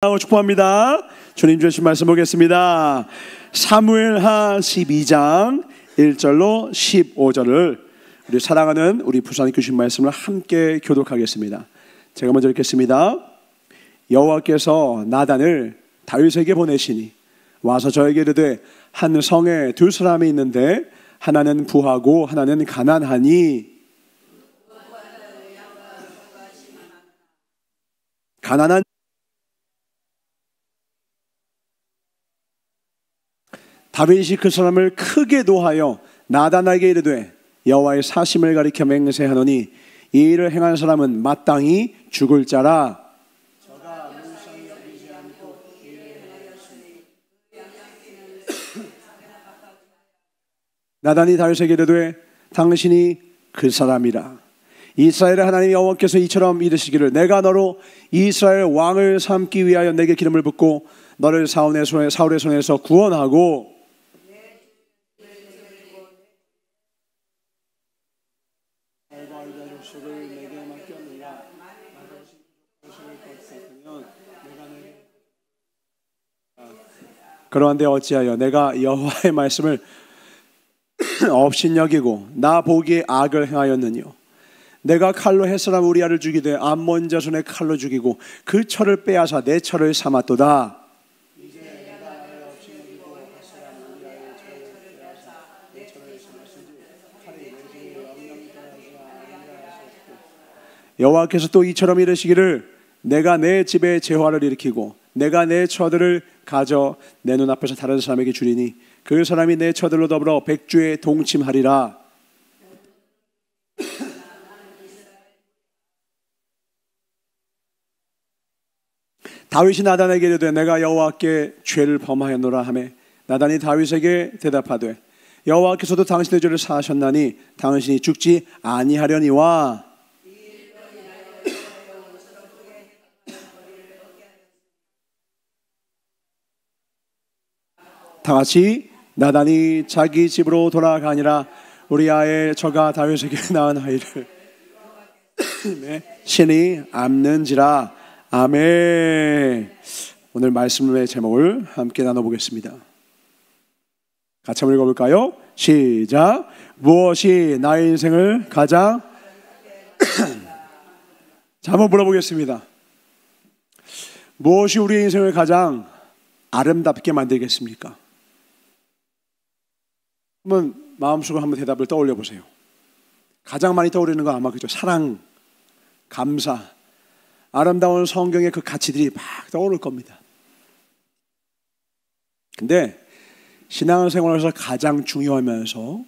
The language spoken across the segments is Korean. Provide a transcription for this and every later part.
축복합니다. 주님 주신 말씀 보겠습니다. 사무엘하 12장 1절로 15절을 우리 사랑하는 우리 부산 교신 말씀을 함께 교독하겠습니다. 제가 먼저 읽겠습니다. 여호와께서 나단을 다윗에게 보내시니 와서 저에게 이르되 한 성에 두 사람이 있는데 하나는 부하고 하나는 가난하니 가난한 다윗이 그 사람을 크게 노하여 나단에게 이르되 여호와의 사심을 가리켜 맹세하노니 이 일을 행한 사람은 마땅히 죽을 자라. 저가 물상이 여기지 않고 이 일을 행하였으니 나단이 다윗에게 이르되 당신이 그 사람이라. 이스라엘의 하나님 여호와께서 이처럼 이르시기를 내가 너로 이스라엘 왕을 삼기 위하여 내게 기름을 붓고 너를 사울의 손에서 구원하고 그러한데 어찌하여 내가 여호와의 말씀을 업신여기고 나 보기에 악을 행하였느뇨. 내가 칼로 햇사람 우리아를 죽이되 암몬 자손의 칼로 죽이고 그 철을 빼앗아 내 철을 삼았도다. 이제 내가 나를 업신여기고 햇사람 우리아의 철을 빼앗아 내 철을 삼았으니 칼이 내 집을 영영히 떠나지 아니하였으리까. 여호와께서 또 이처럼 이르시기를 내가 내 집에 재화를 일으키고 내가 내 처들을 가져 내 눈앞에서 다른 사람에게 주리니 그 사람이 내 처들로 더불어 백주에 동침하리라. 다윗이 나단에게 이르되 내가 여호와께 죄를 범하였노라 하매 나단이 다윗에게 대답하되 여호와께서도 당신의 죄를 사하셨나니 당신이 죽지 아니하려니와. 다같이 나단이 자기 집으로 돌아가니라. 우리아의 저가 다윗에게 낳은 아이를 신이 암는지라. 아멘. 오늘 말씀의 제목을 함께 나눠보겠습니다. 같이 한번 읽어볼까요? 시작. 무엇이 나의 인생을 가장 자, 한번 물어보겠습니다. 무엇이 우리의 인생을 가장 아름답게 만들겠습니까? 한번 마음속으로 한번 대답을 떠올려 보세요. 가장 많이 떠오르는 건 아마 그죠. 사랑, 감사, 아름다운 성경의 그 가치들이 막 떠오를 겁니다. 근데 신앙생활에서 가장 중요하면서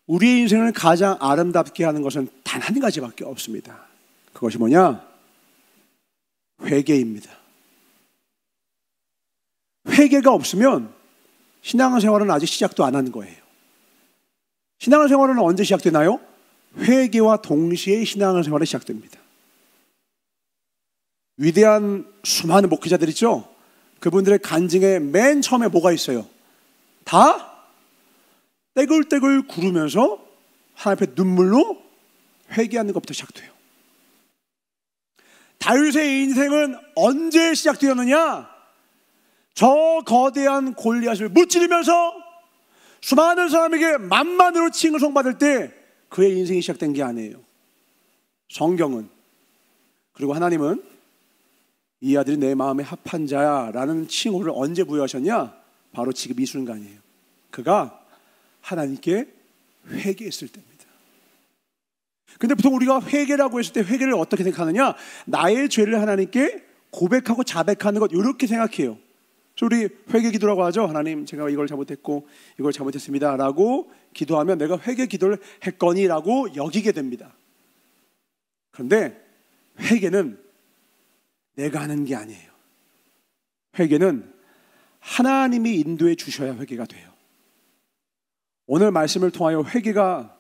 우리의 인생을 가장 아름답게 하는 것은 단 한 가지밖에 없습니다. 그것이 뭐냐? 회개입니다. 회개가 없으면 신앙생활은 아직 시작도 안 하는 거예요. 신앙생활은 언제 시작되나요? 회개와 동시에 신앙생활이 시작됩니다. 위대한 수많은 목회자들 있죠? 그분들의 간증에 맨 처음에 뭐가 있어요? 다 떼굴떼굴 구르면서 하나님 앞에 눈물로 회개하는 것부터 시작돼요. 다윗의 인생은 언제 시작되었느냐? 저 거대한 골리앗을 무찌르면서 수많은 사람에게 만만으로 칭송받을 때 그의 인생이 시작된 게 아니에요. 성경은, 그리고 하나님은 이 아들이 내 마음에 합한 자야 라는 칭호를 언제 부여하셨냐? 바로 지금 이 순간이에요. 그가 하나님께 회개했을 때입니다. 근데 보통 우리가 회개라고 했을 때 회개를 어떻게 생각하느냐? 나의 죄를 하나님께 고백하고 자백하는 것, 이렇게 생각해요. 그래서 우리 회개 기도라고 하죠. 하나님, 제가 이걸 잘못했고 이걸 잘못했습니다 라고 기도하면 내가 회개 기도를 했거니 라고 여기게 됩니다. 그런데 회개는 내가 하는 게 아니에요. 회개는 하나님이 인도해 주셔야 회개가 돼요. 오늘 말씀을 통하여 회개가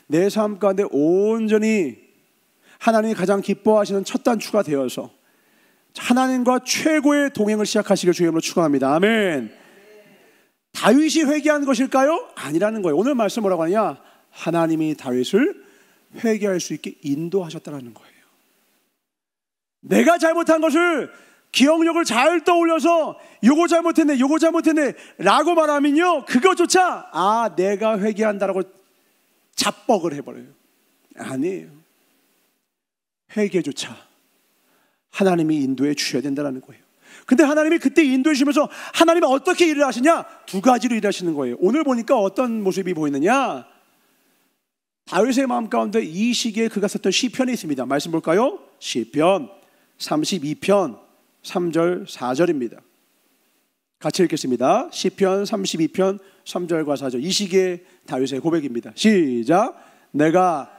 내 삶 가운데 온전히 하나님이 가장 기뻐하시는 첫 단추가 되어서 하나님과 최고의 동행을 시작하시길 주의 이름으로 축원합니다. 아멘. 다윗이 회개한 것일까요? 아니라는 거예요. 오늘 말씀 뭐라고 하느냐? 하나님이 다윗을 회개할 수 있게 인도하셨다는 거예요. 내가 잘못한 것을 기억력을 잘 떠올려서 요거 잘못했네 요거 잘못했네 라고 말하면요, 그것조차 내가 회개한다라고 자뻑을 해버려요. 아니에요. 회개조차 하나님이 인도해 주셔야 된다는 거예요. 근데 하나님이 그때 인도해 주시면서 하나님은 어떻게 일을 하시냐? 두 가지로 일하시는 거예요. 오늘 보니까 어떤 모습이 보이느냐? 다윗의 마음 가운데 이 시기에 그가 썼던 시편이 있습니다. 말씀 볼까요? 시편 32편 3절 4절입니다. 같이 읽겠습니다. 시편 32편 3절과 4절. 이 시기에 다윗의 고백입니다. 시작. 내가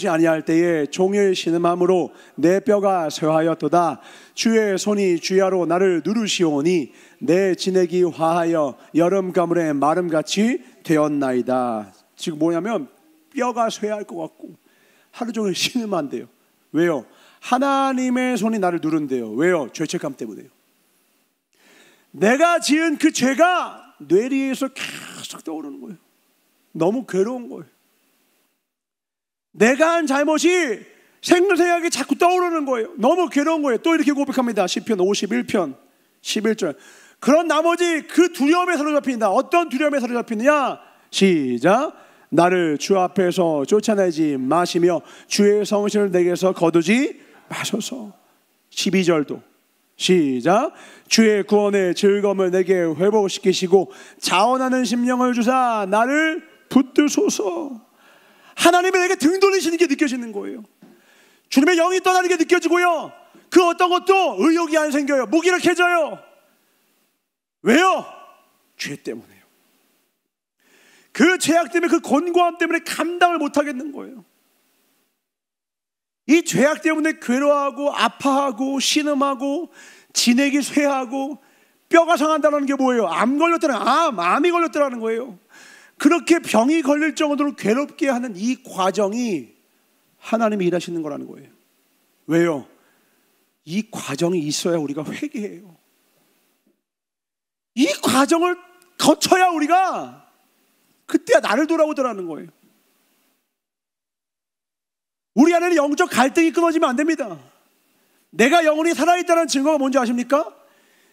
아니할 때에 종일 신음함으로 내 뼈가 쇠하였도다. 주의 손이 주야로 나를 누르시오니 내 진액이 화하여 여름 가물의 마름같이 되었나이다. 지금 뭐냐면 뼈가 쇠할 것 같고 하루 종일 신음한대요. 왜요? 하나님의 손이 나를 누른대요. 왜요? 죄책감 때문에요. 내가 지은 그 죄가 뇌리에서 계속 떠오르는 거예요. 너무 괴로운 거예요. 내가 한 잘못이 생생하게 자꾸 떠오르는 거예요. 너무 괴로운 거예요. 또 이렇게 고백합니다. 시편 51편 11절. 그런 나머지 그 두려움에 사로잡힌다. 어떤 두려움에 사로잡히느냐? 시작. 나를 주 앞에서 쫓아내지 마시며 주의 성신을 내게서 거두지 마소서. 12절도 시작. 주의 구원의 즐거움을 내게 회복시키시고 자원하는 심령을 주사 나를 붙드소서. 하나님이 내게 등 돌리시는 게 느껴지는 거예요. 주님의 영이 떠나는 게 느껴지고요, 그 어떤 것도 의욕이 안 생겨요. 무기력해져요. 왜요? 죄 때문에요. 그 죄악 때문에, 그 곤고함 때문에 감당을 못 하겠는 거예요. 이 죄악 때문에 괴로워하고 아파하고 신음하고 진액이 쇠하고 뼈가 상한다는 게 뭐예요? 암이 걸렸다는 거예요. 그렇게 병이 걸릴 정도로 괴롭게 하는 이 과정이 하나님이 일하시는 거라는 거예요. 왜요? 이 과정이 있어야 우리가 회개해요. 이 과정을 거쳐야 우리가 그때야 나를 돌아오더라는 거예요. 우리 안에는 영적 갈등이 끊어지면 안 됩니다. 내가 영원히 살아있다는 증거가 뭔지 아십니까?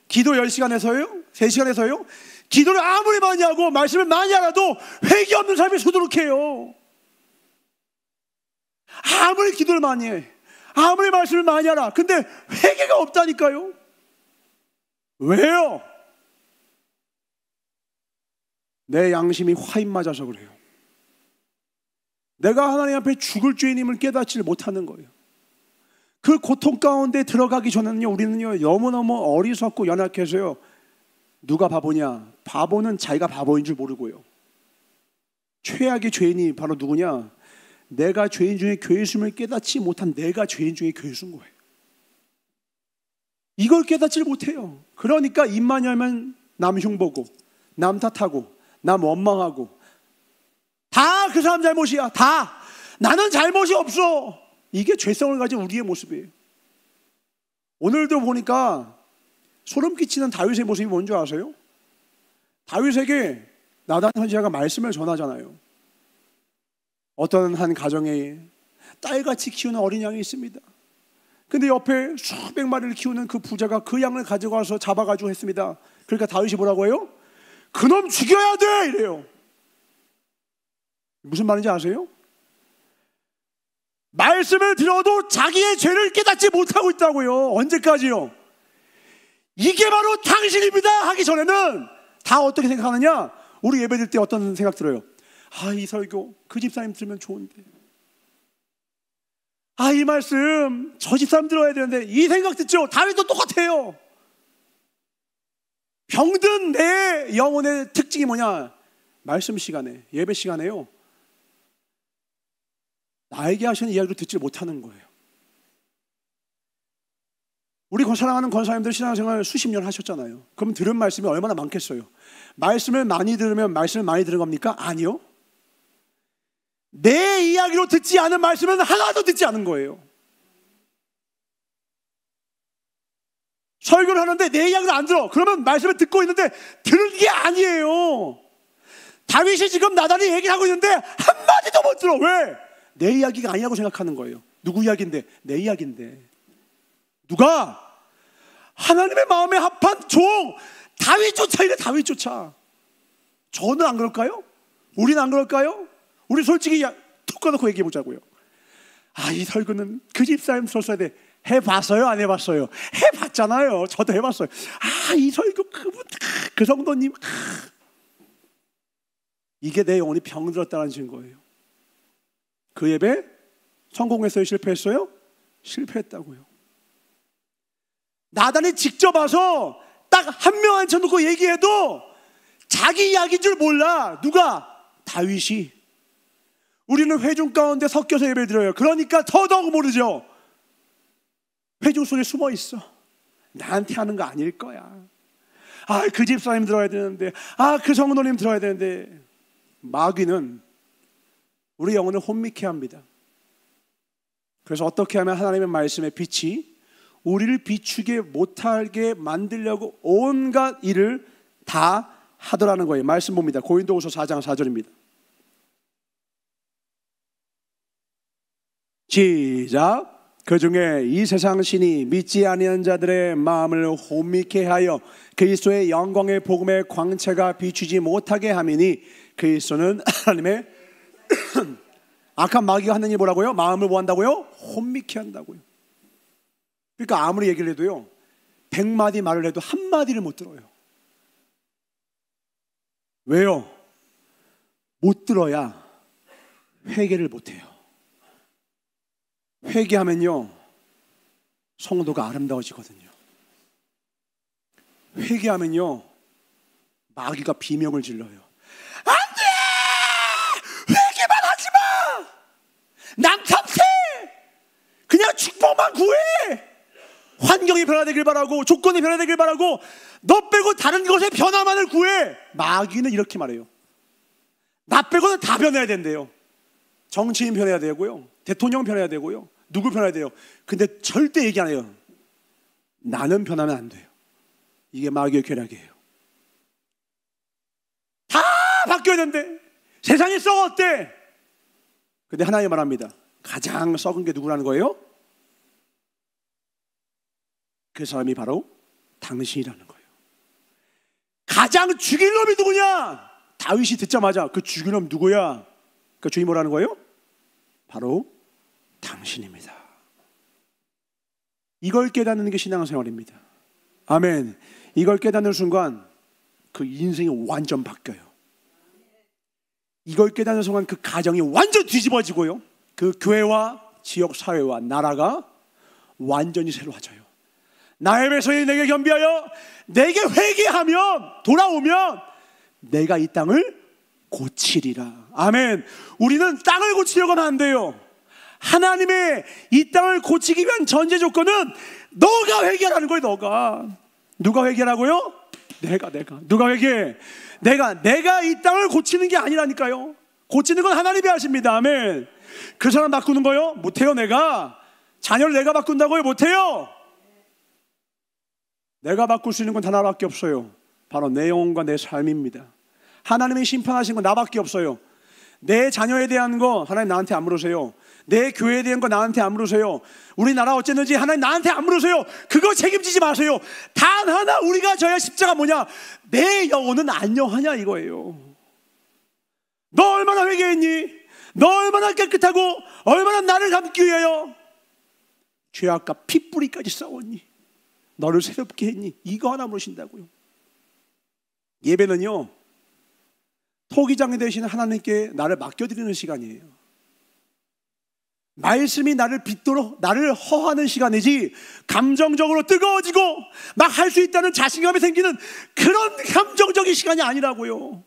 기도 10시간에서요? 3시간에서요? 기도를 아무리 많이 하고 말씀을 많이 알아도 회개 없는 삶이 수두룩해요. 아무리 기도를 많이 해, 아무리 말씀을 많이 알아, 근데 회개가 없다니까요. 왜요? 내 양심이 화인 맞아서 그래요. 내가 하나님 앞에 죽을 죄인임을 깨닫지 못하는 거예요. 그 고통 가운데 들어가기 전에는요, 우리는요 너무너무 어리석고 연약해서요, 누가 바보냐? 바보는 자기가 바보인 줄 모르고요, 최악의 죄인이 바로 누구냐? 내가 죄인 중에 괴수임을 깨닫지 못한 내가 죄인 중에 괴수인 거예요. 이걸 깨닫지 못해요. 그러니까 입만 열면 남 흉보고 남 탓하고 남 원망하고 다 그 사람 잘못이야. 다 나는 잘못이 없어. 이게 죄성을 가진 우리의 모습이에요. 오늘도 보니까 소름 끼치는 다윗의 모습이 뭔지 아세요? 다윗에게 나단 선지자가 말씀을 전하잖아요. 어떤 한 가정에 딸같이 키우는 어린 양이 있습니다. 근데 옆에 수백 마리를 키우는 그 부자가 그 양을 가져가서 잡아가지고 했습니다. 그러니까 다윗이 뭐라고 해요? 그놈 죽여야 돼! 이래요. 무슨 말인지 아세요? 말씀을 들어도 자기의 죄를 깨닫지 못하고 있다고요. 언제까지요? 이게 바로 당신입니다 하기 전에는 다 어떻게 생각하느냐? 우리 예배드릴 때 어떤 생각 들어요? 이 설교 그 집사님 들으면 좋은데, 이 말씀 저 집사님 들어야 되는데, 이 생각 듣죠? 다윗도 똑같아요. 병든 내 영혼의 특징이 뭐냐? 말씀 시간에, 예배 시간에요, 나에게 하시는 이야기를 듣지 못하는 거예요. 우리 사랑하는 권사님들 신앙생활 수십 년 하셨잖아요. 그럼 들은 말씀이 얼마나 많겠어요? 말씀을 많이 들으면 말씀을 많이 들은 겁니까? 아니요. 내 이야기로 듣지 않은 말씀은 하나도 듣지 않은 거예요. 설교를 하는데 내 이야기를 안 들어. 그러면 말씀을 듣고 있는데 들은 게 아니에요. 다윗이 지금 나단이 얘기를 하고 있는데 한마디도 못 들어. 왜? 내 이야기가 아니라고 생각하는 거예요. 누구 이야기인데? 내 이야기인데. 누가? 하나님의 마음에 합한 종 다윗조차 이래. 다윗조차. 저는 안 그럴까요? 우리는 안 그럴까요? 우리 솔직히 툭 까놓고 얘기해 보자고요. 이 설교는 그 집사님 썼어야 돼. 해봤어요? 안 해봤어요? 해봤잖아요. 저도 해봤어요. 이 설교 그분 그 성도님 이게 내 영혼이 병들었다는 증거예요. 그 예배 성공했어요? 실패했어요? 실패했다고요. 나단이 직접 와서 딱 한 명 앉혀놓고 얘기해도 자기 이야기인 줄 몰라. 누가? 다윗이. 우리는 회중 가운데 섞여서 예배를 드려요. 그러니까 더더욱 모르죠. 회중 속에 숨어 있어. 나한테 하는 거 아닐 거야. 그 집사님 들어야 되는데, 그 성도님 들어야 되는데. 마귀는 우리 영혼을 혼미케 합니다. 그래서 어떻게 하면 하나님의 말씀의 빛이 우리를 비추게 못하게 만들려고 온갖 일을 다 하더라는 거예요. 말씀 봅니다. 고린도후서 4장 4절입니다. 시작. 그 중에 이 세상 신이 믿지 아니한 자들의 마음을 혼미케 하여 그리스도의 영광의 복음의 광채가 비추지 못하게 함이니 그리스도는 하나님의 악한 마귀가 하는 일 뭐라고요? 마음을 뭐 한다고요? 혼미케 한다고요. 그러니까 아무리 얘기를 해도요 100마디 말을 해도 한마디를 못 들어요. 왜요? 못 들어야 회개를 못해요. 회개하면요 성도가 아름다워지거든요. 회개하면요 마귀가 비명을 질러요. 안돼! 회개만 하지마! 남 탓해! 그냥 축복만 구해! 환경이 변화되길 바라고 조건이 변화되길 바라고 너 빼고 다른 것의 변화만을 구해. 마귀는 이렇게 말해요. 나 빼고는 다 변해야 된대요. 정치인 변해야 되고요, 대통령 변해야 되고요, 누구 변해야 돼요. 근데 절대 얘기 안 해요. 나는 변하면 안 돼요. 이게 마귀의 괴락이에요. 다 바뀌어야 된대. 세상이 썩었대. 근데 하나님 말합니다. 가장 썩은 게 누구라는 거예요? 그 사람이 바로 당신이라는 거예요. 가장 죽일 놈이 누구냐? 다윗이 듣자마자 그 죽일 놈 누구야? 그 주님 뭐라는 거예요? 바로 당신입니다. 이걸 깨닫는 게 신앙생활입니다. 아멘. 이걸 깨닫는 순간 그 인생이 완전 바뀌어요. 이걸 깨닫는 순간 그 가정이 완전 뒤집어지고요, 그 교회와 지역 사회와 나라가 완전히 새로워져요. 나의 백성이 내게 겸비하여 내게 회개하면 돌아오면 내가 이 땅을 고치리라. 아멘. 우리는 땅을 고치려고는 안 돼요. 하나님의 이 땅을 고치기 위한 전제 조건은 너가 회개하라는 거예요. 너가. 누가 회개하라고요? 내가. 누가 회개해? 내가 이 땅을 고치는 게 아니라니까요. 고치는 건 하나님이 하십니다. 아멘. 그 사람 바꾸는 거요? 못해요. 내가. 자녀를 내가 바꾼다고요? 못해요. 내가 바꿀 수 있는 건 하나밖에 없어요. 바로 내 영혼과 내 삶입니다. 하나님이 심판하신 건 나밖에 없어요. 내 자녀에 대한 거 하나님 나한테 안 물으세요. 내 교회에 대한 거 나한테 안 물으세요. 우리나라 어쨌는지 하나님 나한테 안 물으세요. 그거 책임지지 마세요. 단 하나 우리가 져야 십자가 뭐냐? 내 영혼은 안녕하냐 이거예요. 너 얼마나 회개했니? 너 얼마나 깨끗하고 얼마나 나를 닮기 위하여 죄악과 핏뿌리까지 싸웠니? 너를 새롭게 했니? 이거 하나 물으신다고요. 예배는요 토기장이 되시는 하나님께 나를 맡겨드리는 시간이에요. 말씀이 나를 빗도록 나를 허하는 시간이지, 감정적으로 뜨거워지고 막 할 수 있다는 자신감이 생기는 그런 감정적인 시간이 아니라고요.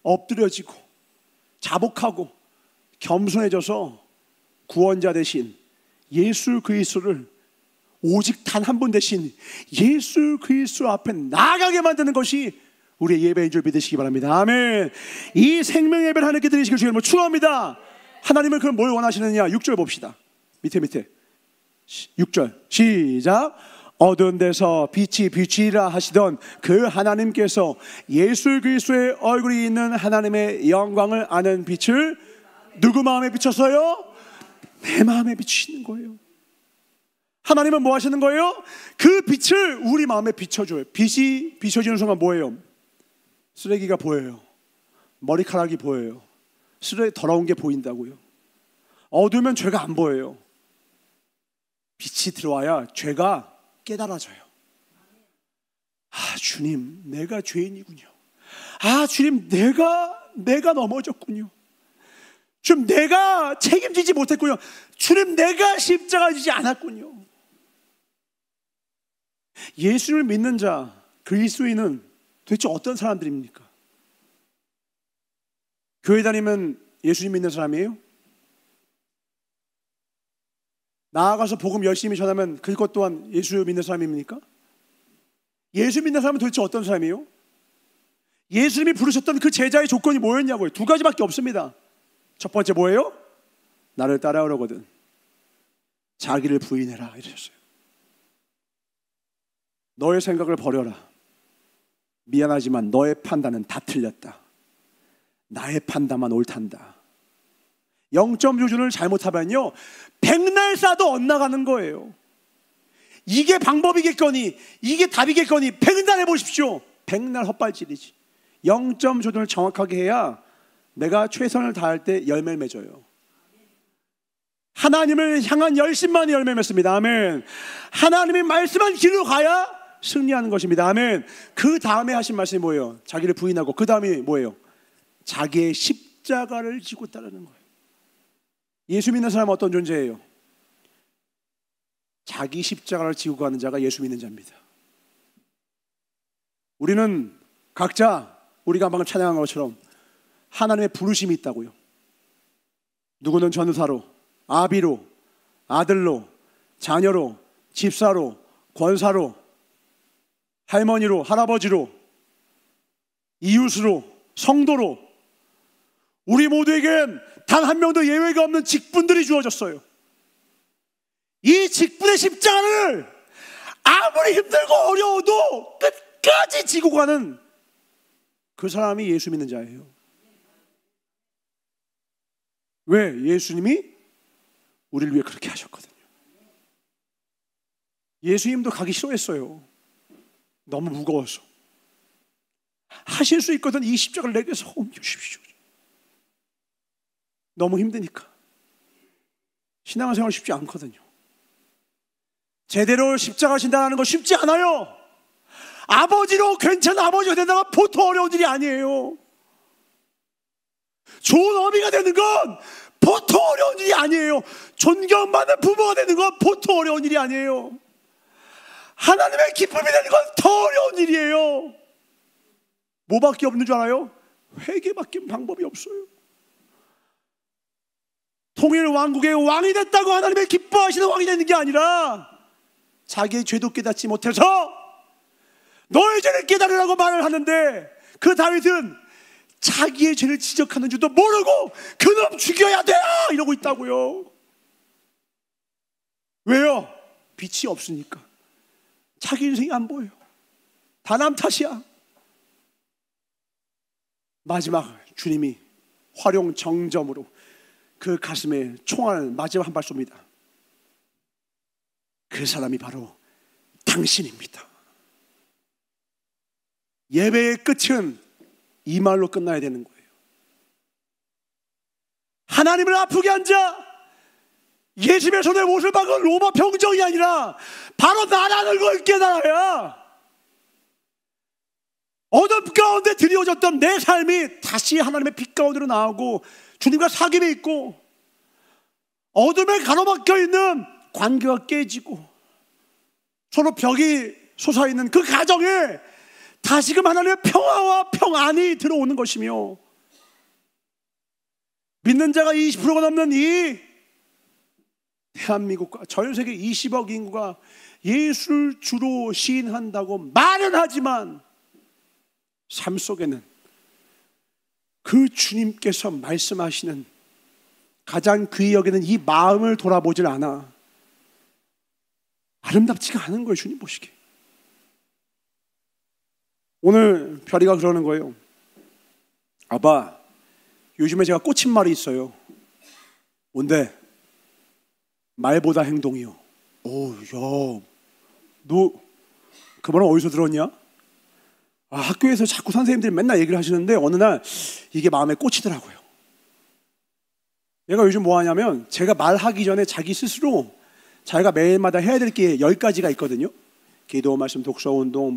엎드려지고 자복하고 겸손해져서 구원자 대신 예수 그리스도를 오직 단 한 분 대신 예수 그리스도 앞에 나아가게 만드는 것이 우리의 예배인 줄 믿으시기 바랍니다. 아멘. 이 생명 예배를 하나님께 드리시길 주님을 축원합니다. 하나님은 그럼 뭘 원하시느냐? 6절 봅시다. 밑에 6절 시작. 어두운 데서 빛이 비추리라 하시던 그 하나님께서 예수 그리스도의 얼굴이 있는 하나님의 영광을 아는 빛을 누구 마음에 비쳤어요? 내 마음에 비추시는 거예요. 하나님은 뭐 하시는 거예요? 그 빛을 우리 마음에 비춰줘요. 빛이 비춰지는 순간 뭐예요? 쓰레기가 보여요. 머리카락이 보여요. 쓰레기 더러운 게 보인다고요. 어두우면 죄가 안 보여요. 빛이 들어와야 죄가 깨달아져요. 아, 주님, 내가 죄인이군요. 아, 주님, 내가 넘어졌군요. 주님, 내가 책임지지 못했군요. 주님, 내가 십자가 지지 않았군요. 예수를 믿는 자, 그리스도인은 도대체 어떤 사람들입니까? 교회 다니면 예수님 믿는 사람이에요? 나아가서 복음 열심히 전하면 그것 또한 예수 믿는 사람입니까? 예수 믿는 사람은 도대체 어떤 사람이에요? 예수님이 부르셨던 그 제자의 조건이 뭐였냐고요? 두 가지밖에 없습니다. 첫 번째 뭐예요? 나를 따라오려거든 자기를 부인해라 이러셨어요. 너의 생각을 버려라. 미안하지만 너의 판단은 다 틀렸다. 나의 판단만 옳단다. 0.조준을 잘못하면요 백날 쏴도 엇나가는 거예요. 이게 방법이겠거니 이게 답이겠거니 백날 해보십시오. 백날 헛발질이지. 0.조준을 정확하게 해야 내가 최선을 다할 때 열매를 맺어요. 하나님을 향한 열심만이 열매 맺습니다. 아멘. 하나님의 말씀한 길로 가야 승리하는 것입니다. 아멘. 그 다음에 하신 말씀이 뭐예요? 자기를 부인하고 그 다음이 뭐예요? 자기의 십자가를 지고 따르는 거예요. 예수 믿는 사람은 어떤 존재예요? 자기 십자가를 지고 가는 자가 예수 믿는 자입니다. 우리는 각자 우리가 방금 찬양한 것처럼 하나님의 부르심이 있다고요. 누구는 전도사로, 아비로, 아들로, 자녀로, 집사로, 권사로, 할머니로, 할아버지로, 이웃으로, 성도로 우리 모두에겐 단 한 명도 예외가 없는 직분들이 주어졌어요. 이 직분의 십자가를 아무리 힘들고 어려워도 끝까지 지고 가는 그 사람이 예수 믿는 자예요. 왜? 예수님이 우리를 위해 그렇게 하셨거든요. 예수님도 가기 싫어했어요. 너무 무거워서. 하실 수 있거든 이 십자가를 내게서 옮겨주십시오. 너무 힘드니까. 신앙생활 쉽지 않거든요. 제대로 십자가 진단하는 거 쉽지 않아요. 아버지로 괜찮은 아버지가 된다가 보통 어려운 일이 아니에요. 좋은 어미가 되는 건 보통 어려운 일이 아니에요. 존경받는 부모가 되는 건 보통 어려운 일이 아니에요. 하나님의 기쁨이 되는 건 더 어려운 일이에요. 뭐밖에 없는 줄 알아요? 회개밖에 방법이 없어요. 통일 왕국의 왕이 됐다고 하나님의 기뻐하시는 왕이 되는 게 아니라 자기의 죄도 깨닫지 못해서 너의 죄를 깨달으라고 말을 하는데 그 다윗은 자기의 죄를 지적하는 줄도 모르고 그놈 죽여야 돼 이러고 있다고요. 왜요? 빛이 없으니까. 자기 인생이 안 보여요. 다 남 탓이야. 마지막 주님이 활용 정점으로 그 가슴에 총알 마지막 한 발 쏩니다. 그 사람이 바로 당신입니다. 예배의 끝은 이 말로 끝나야 되는 거예요. 하나님을 아프게 한 자, 예수님의 손에 못을 박은 로마 병정이 아니라 바로 나라는 걸 깨달아야 어둠 가운데 드리워졌던 내 삶이 다시 하나님의 빛 가운데로 나오고 주님과 사귐이 있고 어둠에 가로막혀 있는 관계가 깨지고 서로 벽이 솟아있는 그 가정에 다시금 하나님의 평화와 평안이 들어오는 것이며 믿는 자가 20%가 넘는 이 대한민국과 전 세계 20억 인구가 예수를 주로 시인한다고 말은 하지만 삶 속에는 그 주님께서 말씀하시는 가장 귀히 여기는 이 마음을 돌아보질 않아. 아름답지가 않은 거예요. 주님 보시기에. 오늘 별이가 그러는 거예요. 아빠, 요즘에 제가 꽂힌 말이 있어요. 뭔데? 말보다 행동이요. 야, 너 그 말은 어디서 들었냐? 학교에서 자꾸 선생님들이 맨날 얘기를 하시는데 어느 날 이게 마음에 꽂히더라고요. 얘가 요즘 뭐 하냐면 제가 말하기 전에 자기 스스로 자기가 매일마다 해야 될 게 10가지가 있거든요. 기도, 말씀, 독서, 운동,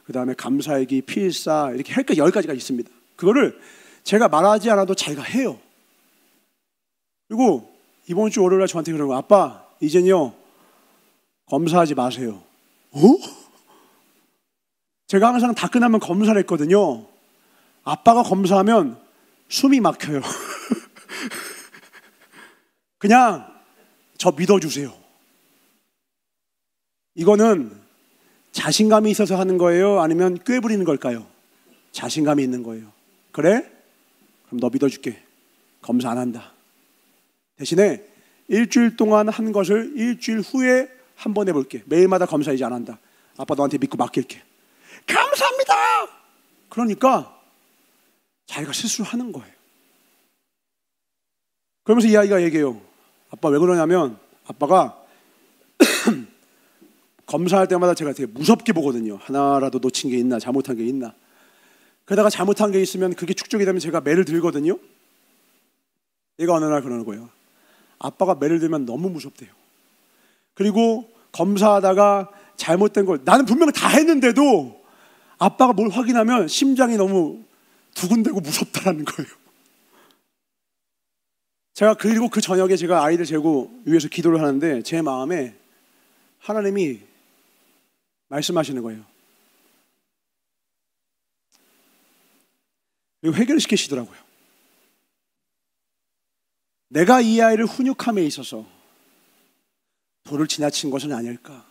그 다음에 감사일기, 필사, 이렇게 할 게 10가지가 있습니다. 그거를 제가 말하지 않아도 자기가 해요. 그리고 이번 주 월요일에 저한테 그러는 거예요. 아빠, 이젠요 검사하지 마세요. 제가 항상 다 끝나면 검사를 했거든요. 아빠가 검사하면 숨이 막혀요. 그냥 저 믿어주세요. 이거는 자신감이 있어서 하는 거예요? 아니면 꾀부리는 걸까요? 자신감이 있는 거예요. 그래? 그럼 너 믿어줄게. 검사 안 한다. 대신에 일주일 동안 한 것을 일주일 후에 한 번 해볼게. 매일마다 검사 이제 안 한다. 아빠 너한테 믿고 맡길게. 감사합니다. 그러니까 자기가 스스로 하는 거예요. 그러면서 이 아이가 얘기해요. 아빠 왜 그러냐면 아빠가 검사할 때마다 제가 되게 무섭게 보거든요. 하나라도 놓친 게 있나, 잘못한 게 있나. 그러다가 잘못한 게 있으면 그게 축적이 되면 제가 매를 들거든요. 얘가 어느 날 그러는 거예요. 아빠가 매를 들면 너무 무섭대요. 그리고 검사하다가 잘못된 걸 나는 분명 다 했는데도 아빠가 뭘 확인하면 심장이 너무 두근대고 무섭다라는 거예요. 제가 그리고 그 저녁에 제가 아이들 재고 위해서 기도를 하는데 제 마음에 하나님이 말씀하시는 거예요. 그리고 해결시키시더라고요. 내가 이 아이를 훈육함에 있어서 도를 지나친 것은 아닐까.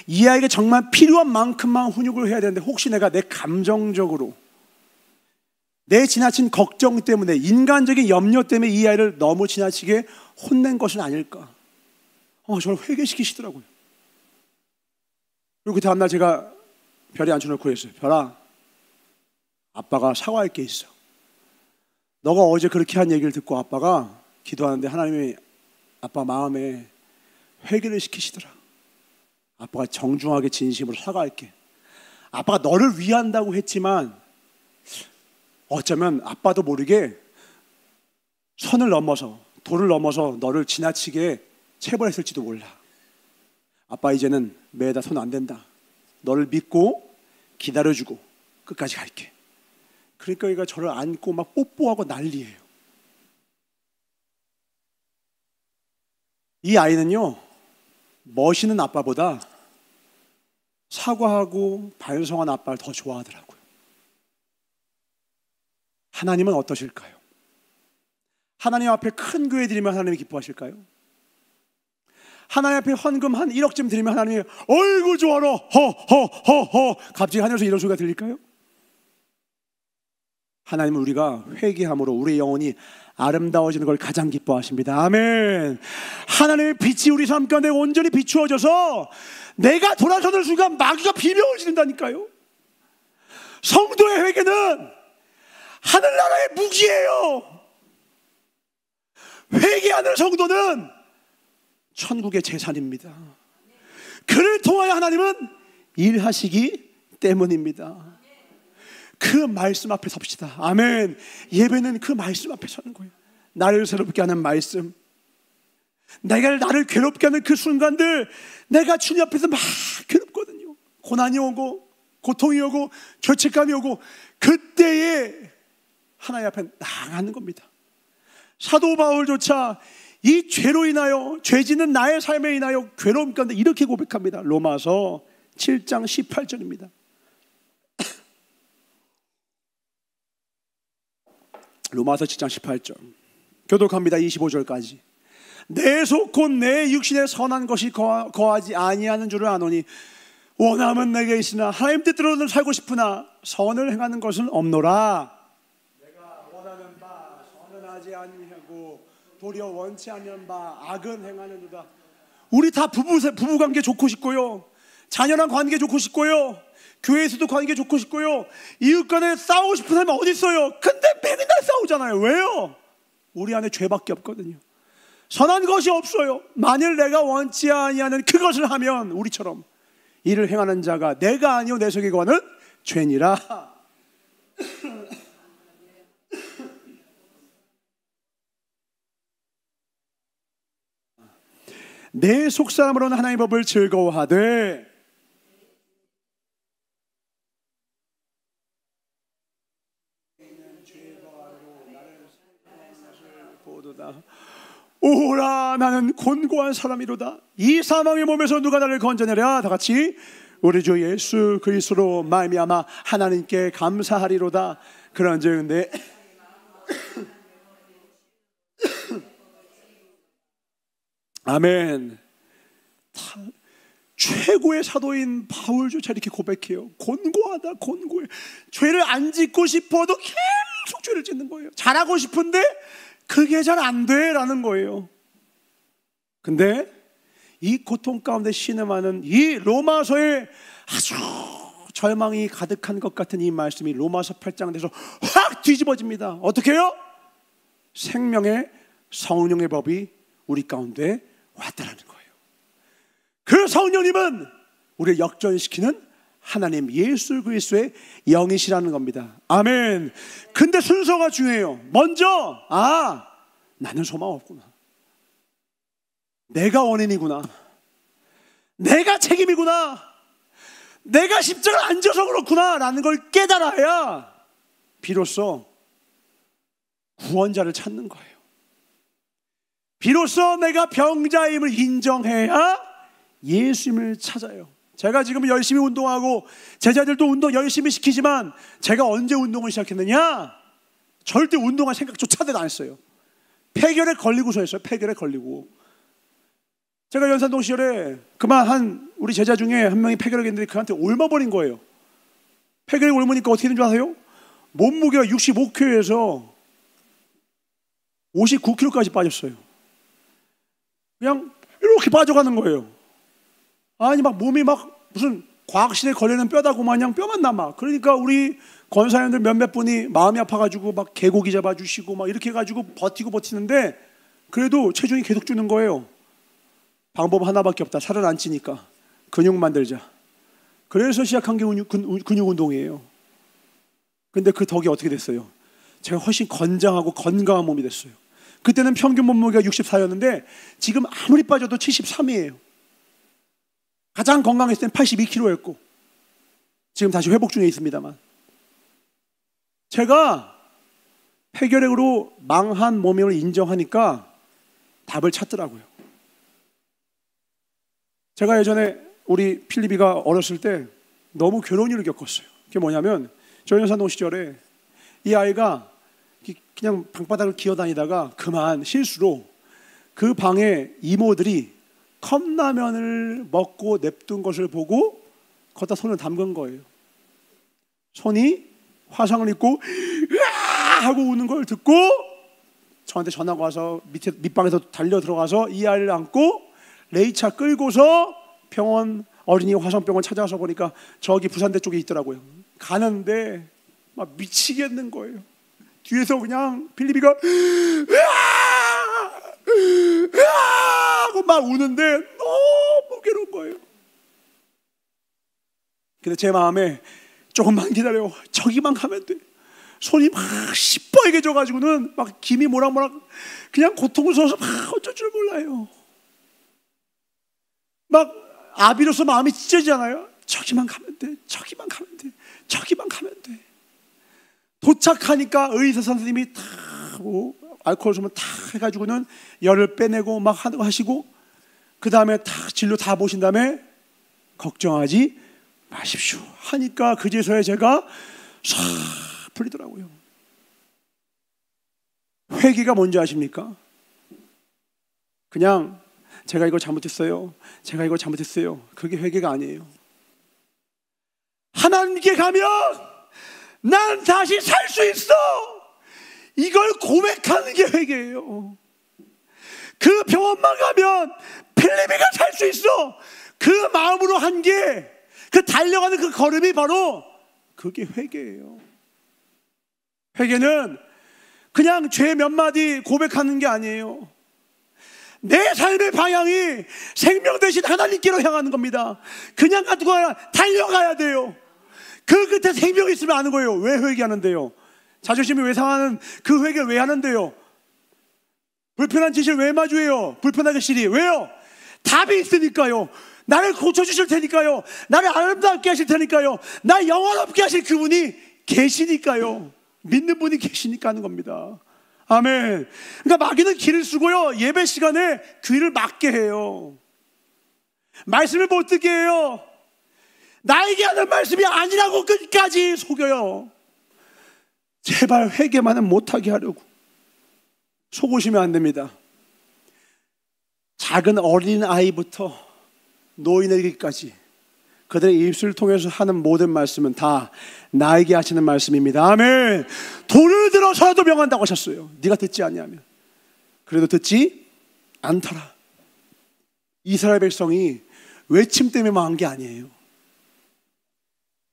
이 아이에게 정말 필요한 만큼만 훈육을 해야 되는데 혹시 내가 내 감정적으로 내 지나친 걱정 때문에 인간적인 염려 때문에 이 아이를 너무 지나치게 혼낸 것은 아닐까. 저를 회개시키시더라고요. 그리고 그 다음날 제가 별에 앉혀놓고 했어요. 별아, 아빠가 사과할 게 있어. 너가 어제 그렇게 한 얘기를 듣고 아빠가 기도하는데 하나님이 아빠 마음에 회개를 시키시더라. 아빠가 정중하게 진심으로 사과할게. 아빠가 너를 위한다고 했지만 어쩌면 아빠도 모르게 선을 넘어서 도를 넘어서 너를 지나치게 체벌했을지도 몰라. 아빠 이제는 매에다 손 안 댄다. 너를 믿고 기다려주고 끝까지 갈게. 그러니까 얘가 저를 안고 막 뽀뽀하고 난리예요. 이 아이는요 멋있는 아빠보다 사과하고 반성한 아빠를 더 좋아하더라고요. 하나님은 어떠실까요? 하나님 앞에 큰 교회 드리면 하나님이 기뻐하실까요? 하나님 앞에 헌금 한 1억쯤 드리면 하나님이 어이구 좋아라 허허허허 갑자기 하늘에서 이런 소리가 들릴까요? 하나님은 우리가 회개함으로 우리의 영혼이 아름다워지는 걸 가장 기뻐하십니다. 아멘. 하나님의 빛이 우리 삶 가운데 온전히 비추어져서 내가 돌아서는 순간 마귀가 비벼지는다니까요. 성도의 회개는 하늘나라의 무기예요. 회개하는 성도는 천국의 재산입니다. 그를 통하여 하나님은 일하시기 때문입니다. 그 말씀 앞에 섭시다. 아멘. 예배는 그 말씀 앞에 서는 거예요. 나를 새롭게 하는 말씀, 나를 괴롭게 하는 그 순간들, 내가 주님 앞에서 막 괴롭거든요. 고난이 오고 고통이 오고 죄책감이 오고 그때에 하나님 앞에 나아가는 겁니다. 사도 바울조차 이 죄로 인하여, 죄짓는 나의 삶에 인하여 괴로움 가운데 이렇게 고백합니다. 로마서 7장 18절입니다. 로마서 7장 18절 교독합니다. 25절까지. 내 속 곧 내 육신에 선한 것이 거하지 아니하는 줄을 아노니 원함은 내게 있으나 하나님 뜻대로는 살고 싶으나 선을 행하는 것은 없노라. 내가 원하는 바 선은 하지 아니하고 도리어 원치 않는 바 악은 행하는도다. 우리 다 부부관계 좋고 싶고요, 자녀랑 관계 좋고 싶고요, 교회에서도 관계 좋고 싶고요, 이웃 간에 싸우고 싶은 사람이 어디 있어요? 근데 맨날 싸우잖아요. 왜요? 우리 안에 죄밖에 없거든요. 선한 것이 없어요. 만일 내가 원치 아니하는 그것을 하면 우리처럼 이를 행하는 자가 내가 아니요 내 속에 거하는 죄니라. 내 속사람으로는 하나님의 법을 즐거워하되 오라 나는 곤고한 사람이로다. 이 사망의 몸에서 누가 나를 건져내랴. 다 같이 우리 주 예수 그리스도로 말미암아 하나님께 감사하리로다. 그런즉 내 아멘. 최고의 사도인 바울조차 이렇게 고백해요. 곤고하다, 곤고해. 죄를 안 짓고 싶어도 계속 죄를 짓는 거예요. 잘하고 싶은데 그게 잘 안 돼라는 거예요. 근데 이 고통 가운데 신음하는 이 로마서에 아주 절망이 가득한 것 같은 이 말씀이 로마서 8장 돼서 확 뒤집어집니다. 어떻게 해요? 생명의 성령의 법이 우리 가운데 왔다라는 거예요. 그 성령님은 우리를 역전시키는 하나님 예수 그리스도의 영이시라는 겁니다. 아멘. 근데 순서가 중요해요. 먼저 나는 소망 없구나. 내가 원인이구나. 내가 책임이구나. 내가 십자가를 안 져서 그렇구나 라는 걸 깨달아야 비로소 구원자를 찾는 거예요. 비로소 내가 병자임을 인정해야 예수님을 찾아요. 제가 지금 열심히 운동하고 제자들도 운동 열심히 시키지만 제가 언제 운동을 시작했느냐? 절대 운동할 생각조차도 안 했어요. 폐결에 걸리고서 했어요. 폐결에 걸리고. 제가 연산동 시절에 그만 우리 제자 중에 한 명이 폐결을 했는데 그한테 옮아버린 거예요. 폐결이 옮으니까 어떻게 된 줄 아세요? 몸무게가 65kg에서 59kg까지 빠졌어요. 그냥 이렇게 빠져가는 거예요. 아니 막 몸이 막 무슨 과학실에 걸리는 뼈다고 마냥 뼈만 남아. 그러니까 우리 권사님들 몇몇 분이 마음이 아파가지고 막 개고기 잡아주시고 막 이렇게 해가지고 버티는데 그래도 체중이 계속 주는 거예요. 방법 하나밖에 없다. 살을 안 찌니까 근육 만들자. 그래서 시작한 게 근육 운동이에요. 근데 그 덕이 어떻게 됐어요? 제가 훨씬 건장하고 건강한 몸이 됐어요. 그때는 평균 몸무게가 64였는데 지금 아무리 빠져도 73이에요. 가장 건강했을 때는 82kg였고 지금 다시 회복 중에 있습니다만, 제가 폐결핵으로 망한 몸임을 인정하니까 답을 찾더라고요. 제가 예전에 우리 필리비가 어렸을 때 너무 괴로운 일을 겪었어요. 그게 뭐냐면 저희 연산동 시절에 이 아이가 그냥 방바닥을 기어다니다가 그만 실수로 그 방에 이모들이 컵라면을 먹고 냅둔 것을 보고 거기다 손을 담근 거예요. 손이 화상을 입고 으아 하고 우는 걸 듣고 저한테 전화가 와서 밑방에서 달려 들어가서 이 아이를 안고 레이차 끌고서 병원, 어린이 화성병원 찾아와서 보니까 저기 부산대 쪽에 있더라고요. 가는데 막 미치겠는 거예요. 뒤에서 그냥 필리비가 으아 하고 막 우는데 너무 괴로운 거예요. 근데 제 마음에 조금만 기다려, 저기만 가면 돼. 손이 막 시뻘게 져가지고는 막 김이 모락모락 그냥 고통을 써서 막 어쩔 줄 몰라요. 막 아비로서 마음이 찢어지잖아요. 저기만 가면 돼, 저기만 가면 돼, 저기만 가면 돼. 도착하니까 의사 선생님이 다 뭐 알코올 솜을 다 해가지고는 열을 빼내고 막 하시고 그 다음에 다 진료 다 보신 다음에 걱정하지 마십시오 하니까 그제서야 제가 싹 풀리더라고요. 회개가 뭔지 아십니까? 그냥 제가 이걸 잘못했어요, 제가 이걸 잘못했어요, 그게 회개가 아니에요. 하나님께 가면 난 다시 살 수 있어, 이걸 고백하는 게 회개예요. 그 병원만 가면 필리비가 살 수 있어, 그 마음으로 한 게, 그 달려가는 그 걸음이 바로 그게 회개예요. 회개는 그냥 죄 몇 마디 고백하는 게 아니에요. 내 삶의 방향이 생명 대신 하나님께로 향하는 겁니다. 그냥 가지고 달려가야 돼요. 그 끝에 생명이 있으면 아는 거예요. 왜 회개하는데요? 자존심이 왜 상하는 그 회개를 왜 하는데요? 불편한 짓을 왜 마주해요? 불편하게 시리 왜요? 답이 있으니까요. 나를 고쳐주실 테니까요. 나를 아름답게 하실 테니까요. 나 영원롭게 하실 그분이 계시니까요. 믿는 분이 계시니까 하는 겁니다. 아멘. 그러니까 마귀는 길을 쓰고요, 예배 시간에 귀를 막게 해요. 말씀을 못 듣게 해요. 나에게 하는 말씀이 아니라고 끝까지 속여요. 제발 회개만은 못하게 하려고. 속으시면 안 됩니다. 작은 어린 아이부터 노인에게까지 그들의 입술을 통해서 하는 모든 말씀은 다 나에게 하시는 말씀입니다. 아멘. 돌을 들어서라도 명한다고 하셨어요. 네가 듣지 아니하면. 그래도 듣지 않더라. 이스라엘 백성이 외침 때문에 망한 게 아니에요.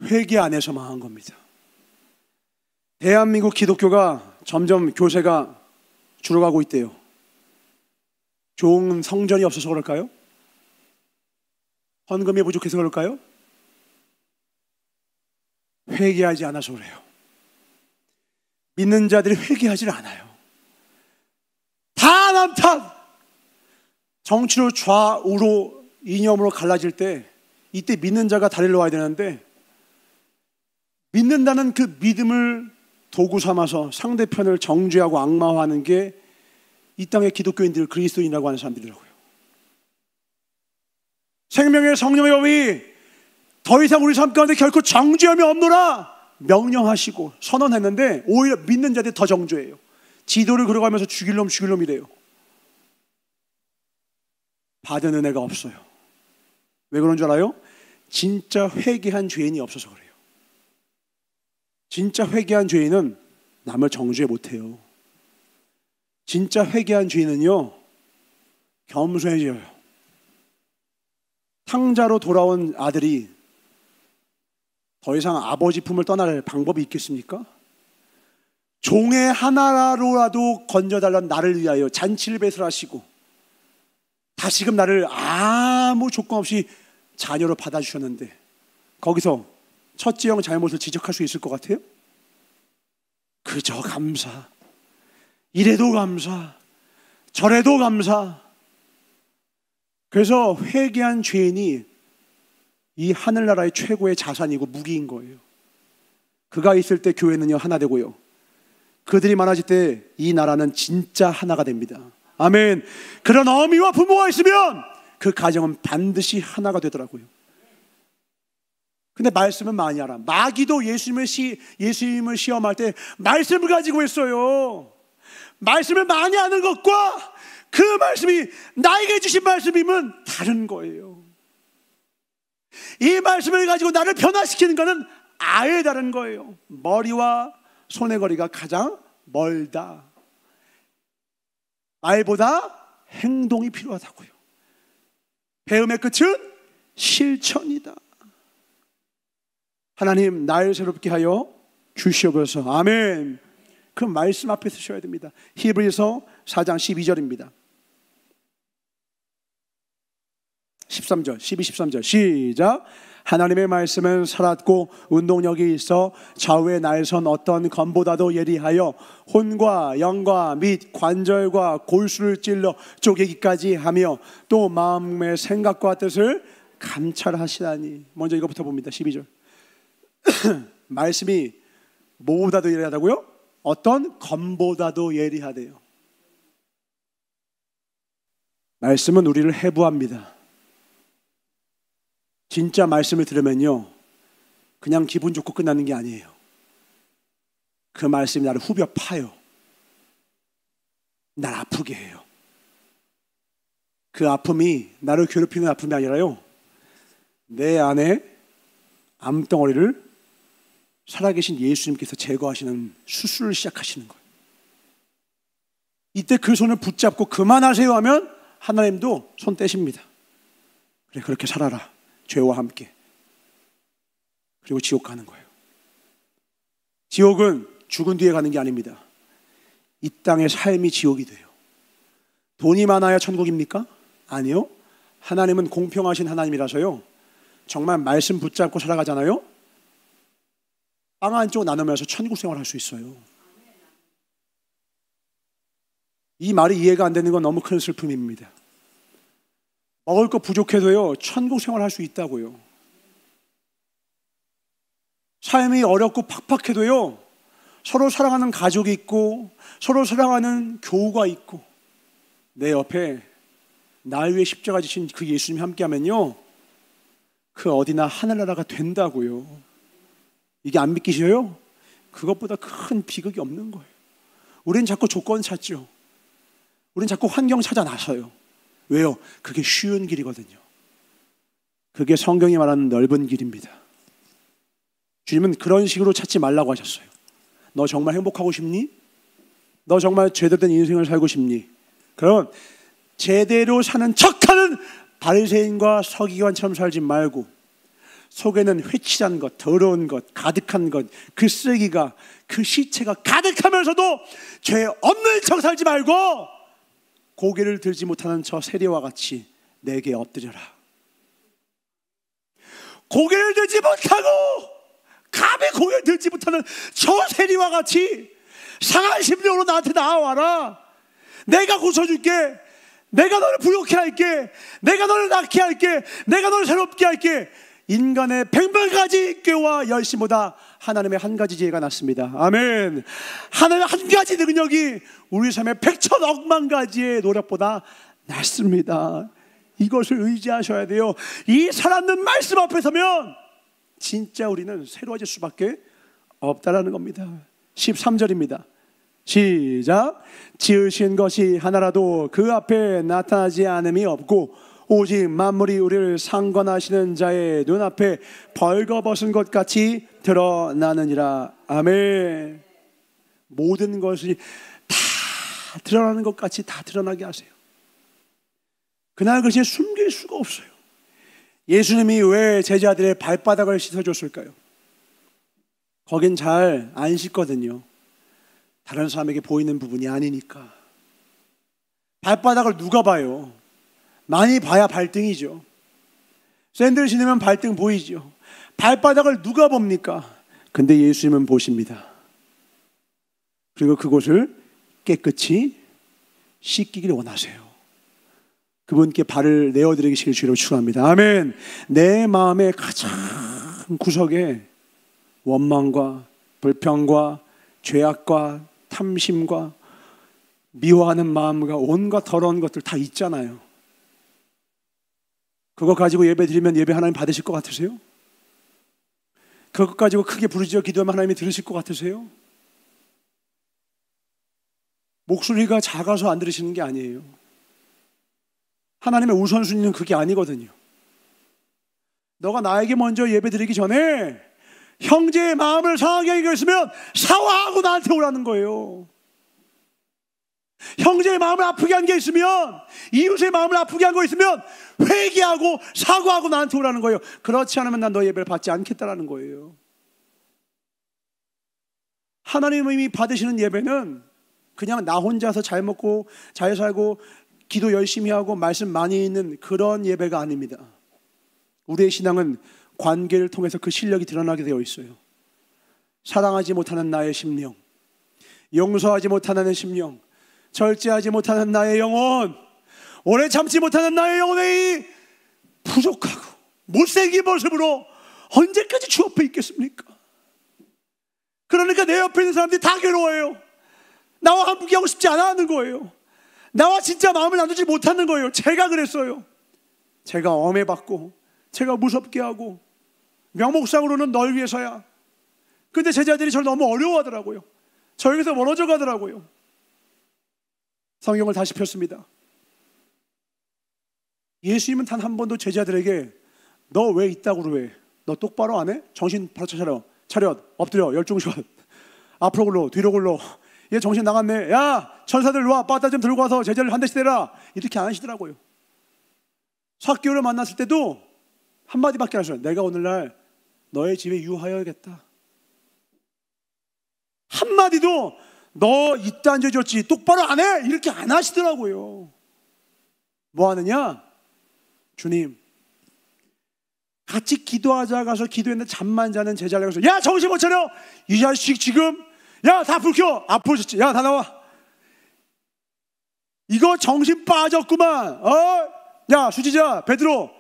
회개 안에서 망한 겁니다. 대한민국 기독교가 점점 교세가 줄어가고 있대요. 좋은 성전이 없어서 그럴까요? 헌금이 부족해서 그럴까요? 회개하지 않아서 그래요. 믿는 자들이 회개하지 않아요. 다 남 탓. 정치로 좌우로 이념으로 갈라질 때 이때 믿는 자가 다리를 놓아야 되는데, 믿는다는 그 믿음을 도구 삼아서 상대편을 정죄하고 악마화하는 게 이 땅의 기독교인들, 그리스도인이라고 하는 사람들이라고요. 생명의 성령의 법이 더 이상 우리 삶 가운데 결코 정죄함이 없노라 명령하시고 선언했는데, 오히려 믿는 자들이 더 정죄해요. 지도를 걸어가면서 죽일 놈 이래요. 받은 은혜가 없어요. 왜 그런 줄 알아요? 진짜 회개한 죄인이 없어서 그래요. 진짜 회개한 죄인은 남을 정죄 못해요. 진짜 회개한 죄인은요, 겸손해져요. 탕자로 돌아온 아들이 더 이상 아버지 품을 떠날 방법이 있겠습니까? 종의 하나로라도 건져달라는 나를 위하여 잔치를 배설하시고 다시금 나를 아무 조건 없이 자녀로 받아주셨는데, 거기서 첫째 형 잘못을 지적할 수 있을 것 같아요? 그저 감사. 이래도 감사, 저래도 감사. 그래서 회개한 죄인이 이 하늘나라의 최고의 자산이고 무기인 거예요. 그가 있을 때 교회는요 하나 되고요, 그들이 많아질 때 이 나라는 진짜 하나가 됩니다. 아멘. 그런 어미와 부모가 있으면 그 가정은 반드시 하나가 되더라고요. 근데 말씀은 많이 알아. 마귀도 예수님을 시험할 때 말씀을 가지고 있어요. 말씀을 많이 아는 것과 그 말씀이 나에게 주신 말씀이면 다른 거예요. 이 말씀을 가지고 나를 변화시키는 것은 아예 다른 거예요. 머리와 손의 거리가 가장 멀다. 말보다 행동이 필요하다고요. 배움의 끝은 실천이다. 하나님, 날 새롭게 하여 주시옵소서. 아멘. 그 말씀 앞에 서셔야 됩니다. 히브리서 4장 12절입니다. 13절, 12, 13절 시작. 하나님의 말씀은 살았고 운동력이 있어 좌우에 날선 어떤 검보다도 예리하여 혼과 영과 및 관절과 골수를 찔러 쪼개기까지 하며 또 마음의 생각과 뜻을 감찰하시다니. 먼저 이거부터 봅니다. 12절. 말씀이 뭐보다도 예리하다고요? 어떤 검보다도 예리하대요. 말씀은 우리를 해부합니다. 진짜 말씀을 들으면요, 그냥 기분 좋고 끝나는 게 아니에요. 그 말씀이 나를 후벼 파요. 날 아프게 해요. 그 아픔이 나를 괴롭히는 아픔이 아니라요, 내 안에 암덩어리를 살아계신 예수님께서 제거하시는 수술을 시작하시는 거예요. 이때 그 손을 붙잡고 그만하세요 하면 하나님도 손 떼십니다. 그래, 그렇게 살아라, 죄와 함께. 그리고 지옥 가는 거예요. 지옥은 죽은 뒤에 가는 게 아닙니다. 이 땅의 삶이 지옥이 돼요. 돈이 많아야 천국입니까? 아니요. 하나님은 공평하신 하나님이라서요, 정말 말씀 붙잡고 살아가잖아요, 빵 한쪽 나누면서 천국 생활할 수 있어요. 이 말이 이해가 안 되는 건 너무 큰 슬픔입니다. 먹을 거 부족해도요, 천국 생활할 수 있다고요. 삶이 어렵고 팍팍해도요, 서로 사랑하는 가족이 있고 서로 사랑하는 교우가 있고 내 옆에 날 위해 십자가 지신 그 예수님이 함께하면요, 그 어디나 하늘나라가 된다고요. 이게 안 믿기셔요? 그것보다 큰 비극이 없는 거예요. 우린 자꾸 조건 찾죠. 우린 자꾸 환경 찾아 나서요. 왜요? 그게 쉬운 길이거든요. 그게 성경이 말하는 넓은 길입니다. 주님은 그런 식으로 찾지 말라고 하셨어요. 너 정말 행복하고 싶니? 너 정말 제대로 된 인생을 살고 싶니? 그럼 제대로 사는 척하는 바리새인과 서기관처럼 살지 말고 속에는 회칠한 것, 더러운 것, 가득한 것, 그 쓰레기가, 그 시체가 가득하면서도 죄 없는 척 살지 말고 고개를 들지 못하는 저 세리와 같이 내게 엎드려라. 고개를 들지 못하고 감히 고개를 들지 못하는 저 세리와 같이 상한 심령으로 나한테 나와라. 내가 고쳐줄게. 내가 너를 부욕해 할게. 내가 너를 낫게 할게. 내가 너를 새롭게 할게. 인간의 100만가지 꾀와 열심보다 하나님의 한 가지 지혜가 낫습니다. 아멘. 하나님의 한 가지 능력이 우리 삶의 100천억만 가지의 노력보다 낫습니다. 이것을 의지하셔야 돼요. 이 살아있는 말씀 앞에 서면 진짜 우리는 새로워질 수밖에 없다라는 겁니다. 13절입니다. 시작. 지으신 것이 하나라도 그 앞에 나타나지 않음이 없고 오직 만물이 우리를 상관하시는 자의 눈앞에 벌거벗은 것 같이 드러나느니라. 아멘. 모든 것이 다 드러나는 것 같이 다 드러나게 하세요. 그날 그것이 숨길 수가 없어요. 예수님이 왜 제자들의 발바닥을 씻어줬을까요? 거긴 잘 안 씻거든요. 다른 사람에게 보이는 부분이 아니니까. 발바닥을 누가 봐요? 많이 봐야 발등이죠. 샌들 신으면 발등 보이죠. 발바닥을 누가 봅니까? 근데 예수님은 보십니다. 그리고 그곳을 깨끗이 씻기길 원하세요. 그분께 발을 내어드리시길 주로 축원합니다. 아멘. 내 마음의 가장 구석에 원망과 불평과 죄악과 탐심과 미워하는 마음과 온갖 더러운 것들 다 있잖아요. 그거 가지고 예배 드리면 예배 하나님 받으실 것 같으세요? 그거 가지고 크게 부르짖어 기도하면 하나님이 들으실 것 같으세요? 목소리가 작아서 안 들으시는 게 아니에요. 하나님의 우선순위는 그게 아니거든요. 너가 나에게 먼저 예배 드리기 전에 형제의 마음을 상하게 하고 있으면 사과하고 나한테 오라는 거예요. 형제의 마음을 아프게 한 게 있으면, 이웃의 마음을 아프게 한 거 있으면 회개하고 사과하고 나한테 오라는 거예요. 그렇지 않으면 난 너 예배를 받지 않겠다라는 거예요. 하나님이 받으시는 예배는 그냥 나 혼자서 잘 먹고 잘 살고 기도 열심히 하고 말씀 많이 있는 그런 예배가 아닙니다. 우리의 신앙은 관계를 통해서 그 실력이 드러나게 되어 있어요. 사랑하지 못하는 나의 심령, 용서하지 못하는 심령, 절제하지 못하는 나의 영혼, 오래 참지 못하는 나의 영혼의 이 부족하고 못생긴 모습으로 언제까지 주 앞에 있겠습니까? 그러니까 내 옆에 있는 사람들이 다 괴로워요. 나와 함께하고 싶지 않아 하는 거예요. 나와 진짜 마음을 나누지 못하는 거예요. 제가 그랬어요. 제가 엄해받고 제가 무섭게 하고 명목상으로는 널 위해서야. 근데 제자들이 저를 너무 어려워하더라고요. 저에게서 멀어져 가더라고요. 성경을 다시 폈습니다. 예수님은 단 한 번도 제자들에게 너 왜 이따구로 해? 너 똑바로 안 해? 정신 바로 차려. 엎드려. 열중샷. 앞으로 굴러 뒤로 굴러. 얘 정신 나갔네. 야 천사들 와 빠따 좀 들고 와서 제자를 한 대씩 때라. 이렇게 안 하시더라고요. 삭개오를 만났을 때도 한마디밖에 안 하셨어요. 내가 오늘날 너의 집에 유하여야겠다. 한마디도 너 이딴 죄 졌지 똑바로 안 해? 이렇게 안 하시더라고요. 뭐 하느냐? 주님, 같이 기도하자 가서 기도했는데 잠만 자는 제자를 가서, 야 정신 못 차려, 이 자식 지금, 야 다 불 켜, 앞으로 졌지, 야 다 나와, 이거 정신 빠졌구만. 야 수지자 베드로,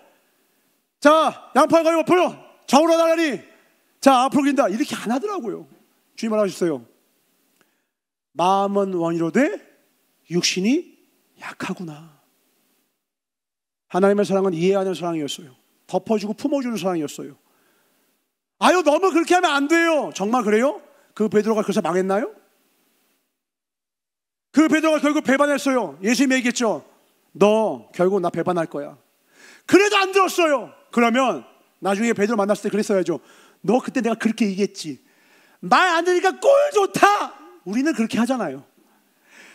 자 양팔 걸고 앞으로 좌우로 나가니, 자 앞으로 긴다, 이렇게 안 하더라고요. 주님 말하셨어요. 마음은 원이로되 육신이 약하구나. 하나님의 사랑은 이해하는 사랑이었어요. 덮어주고 품어주는 사랑이었어요. 아유 너무 그렇게 하면 안 돼요. 정말 그래요? 그 베드로가 그래서 망했나요? 그 베드로가 결국 배반했어요. 예수님이 얘기했죠. 너 결국 나 배반할 거야. 그래도 안 들었어요. 그러면 나중에 베드로 만났을 때 그랬어야죠. 너 그때 내가 그렇게 얘기했지. 말 안 들으니까 꼴 좋다. 우리는 그렇게 하잖아요.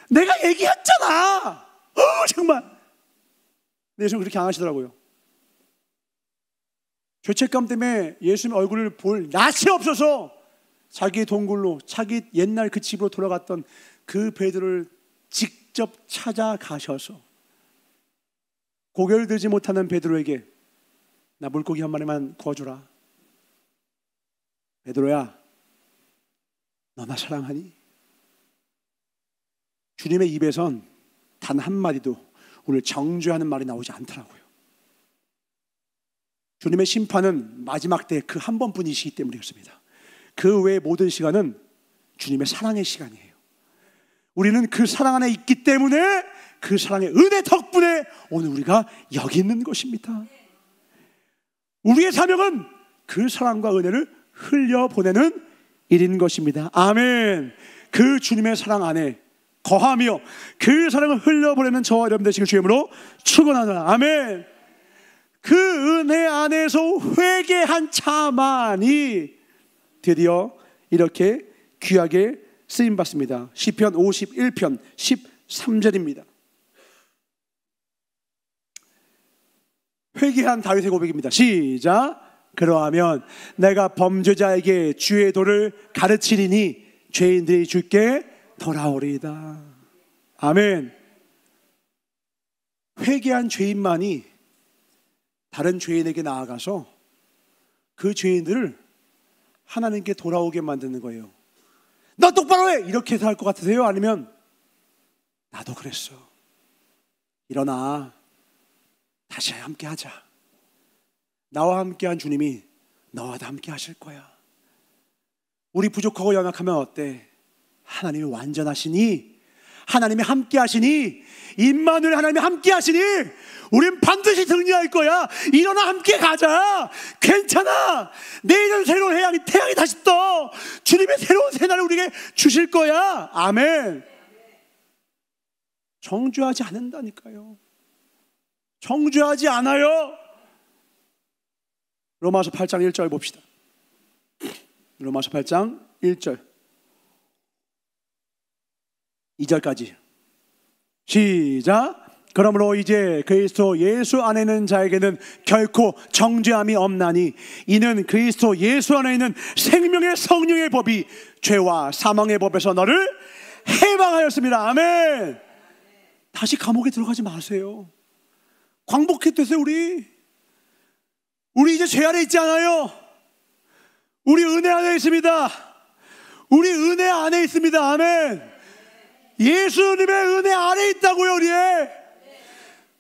내가 얘기했잖아. 정말. 근데 예수님은 그렇게 안 하시더라고요. 죄책감 때문에 예수님 얼굴을 볼 낯이 없어서 자기의 동굴로, 자기 옛날 그 집으로 돌아갔던 그 베드로를 직접 찾아가셔서 고개를 들지 못하는 베드로에게 나 물고기 한 마리만 구워주라. 베드로야, 너 나 사랑하니? 주님의 입에선 단 한마디도 우리를 정죄하는 말이 나오지 않더라고요. 주님의 심판은 마지막 때 그 한 번뿐이시기 때문이었습니다. 그 외의 모든 시간은 주님의 사랑의 시간이에요. 우리는 그 사랑 안에 있기 때문에 그 사랑의 은혜 덕분에 오늘 우리가 여기 있는 것입니다. 우리의 사명은 그 사랑과 은혜를 흘려보내는 일인 것입니다. 아멘. 그 주님의 사랑 안에 거하며 그 사랑을 흘려보내는 저와 여러분 되시길 주님으로 축원하노라. 아멘. 그 은혜 안에서 회개한 자만이 드디어 이렇게 귀하게 쓰임받습니다. 시편 51편 13절입니다. 회개한 다윗의 고백입니다. 시작. 그러하면 내가 범죄자에게 주의 도를 가르치리니 죄인들이 주께 돌아오리이다. 아멘. 회개한 죄인만이 다른 죄인에게 나아가서 그 죄인들을 하나님께 돌아오게 만드는 거예요. 너 똑바로 해! 이렇게 해서 할 것 같으세요? 아니면 나도 그랬어, 일어나, 다시 함께 하자. 나와 함께한 주님이 너와도 함께 하실 거야. 우리 부족하고 연약하면 어때? 하나님이 완전하시니, 하나님이 함께 하시니, 임마누엘 하나님이 함께 하시니 우린 반드시 승리할 거야. 일어나 함께 가자. 괜찮아. 내일은 새로운 태양이 다시 떠. 주님의 새로운 새날을 우리에게 주실 거야. 아멘. 정죄하지 않는다니까요. 정죄하지 않아요. 로마서 8장 1절 봅시다. 로마서 8장 1절 2절까지 시작. 그러므로 이제 그리스도 예수 안에 있는 자에게는 결코 정죄함이 없나니 이는 그리스도 예수 안에 있는 생명의 성령의 법이 죄와 사망의 법에서 너를 해방하였습니다. 아멘. 다시 감옥에 들어가지 마세요. 광복했대요. 우리 이제 죄 안에 있지 않아요. 우리 은혜 안에 있습니다. 우리 은혜 안에 있습니다. 아멘. 예수님의 은혜 안에 있다고요.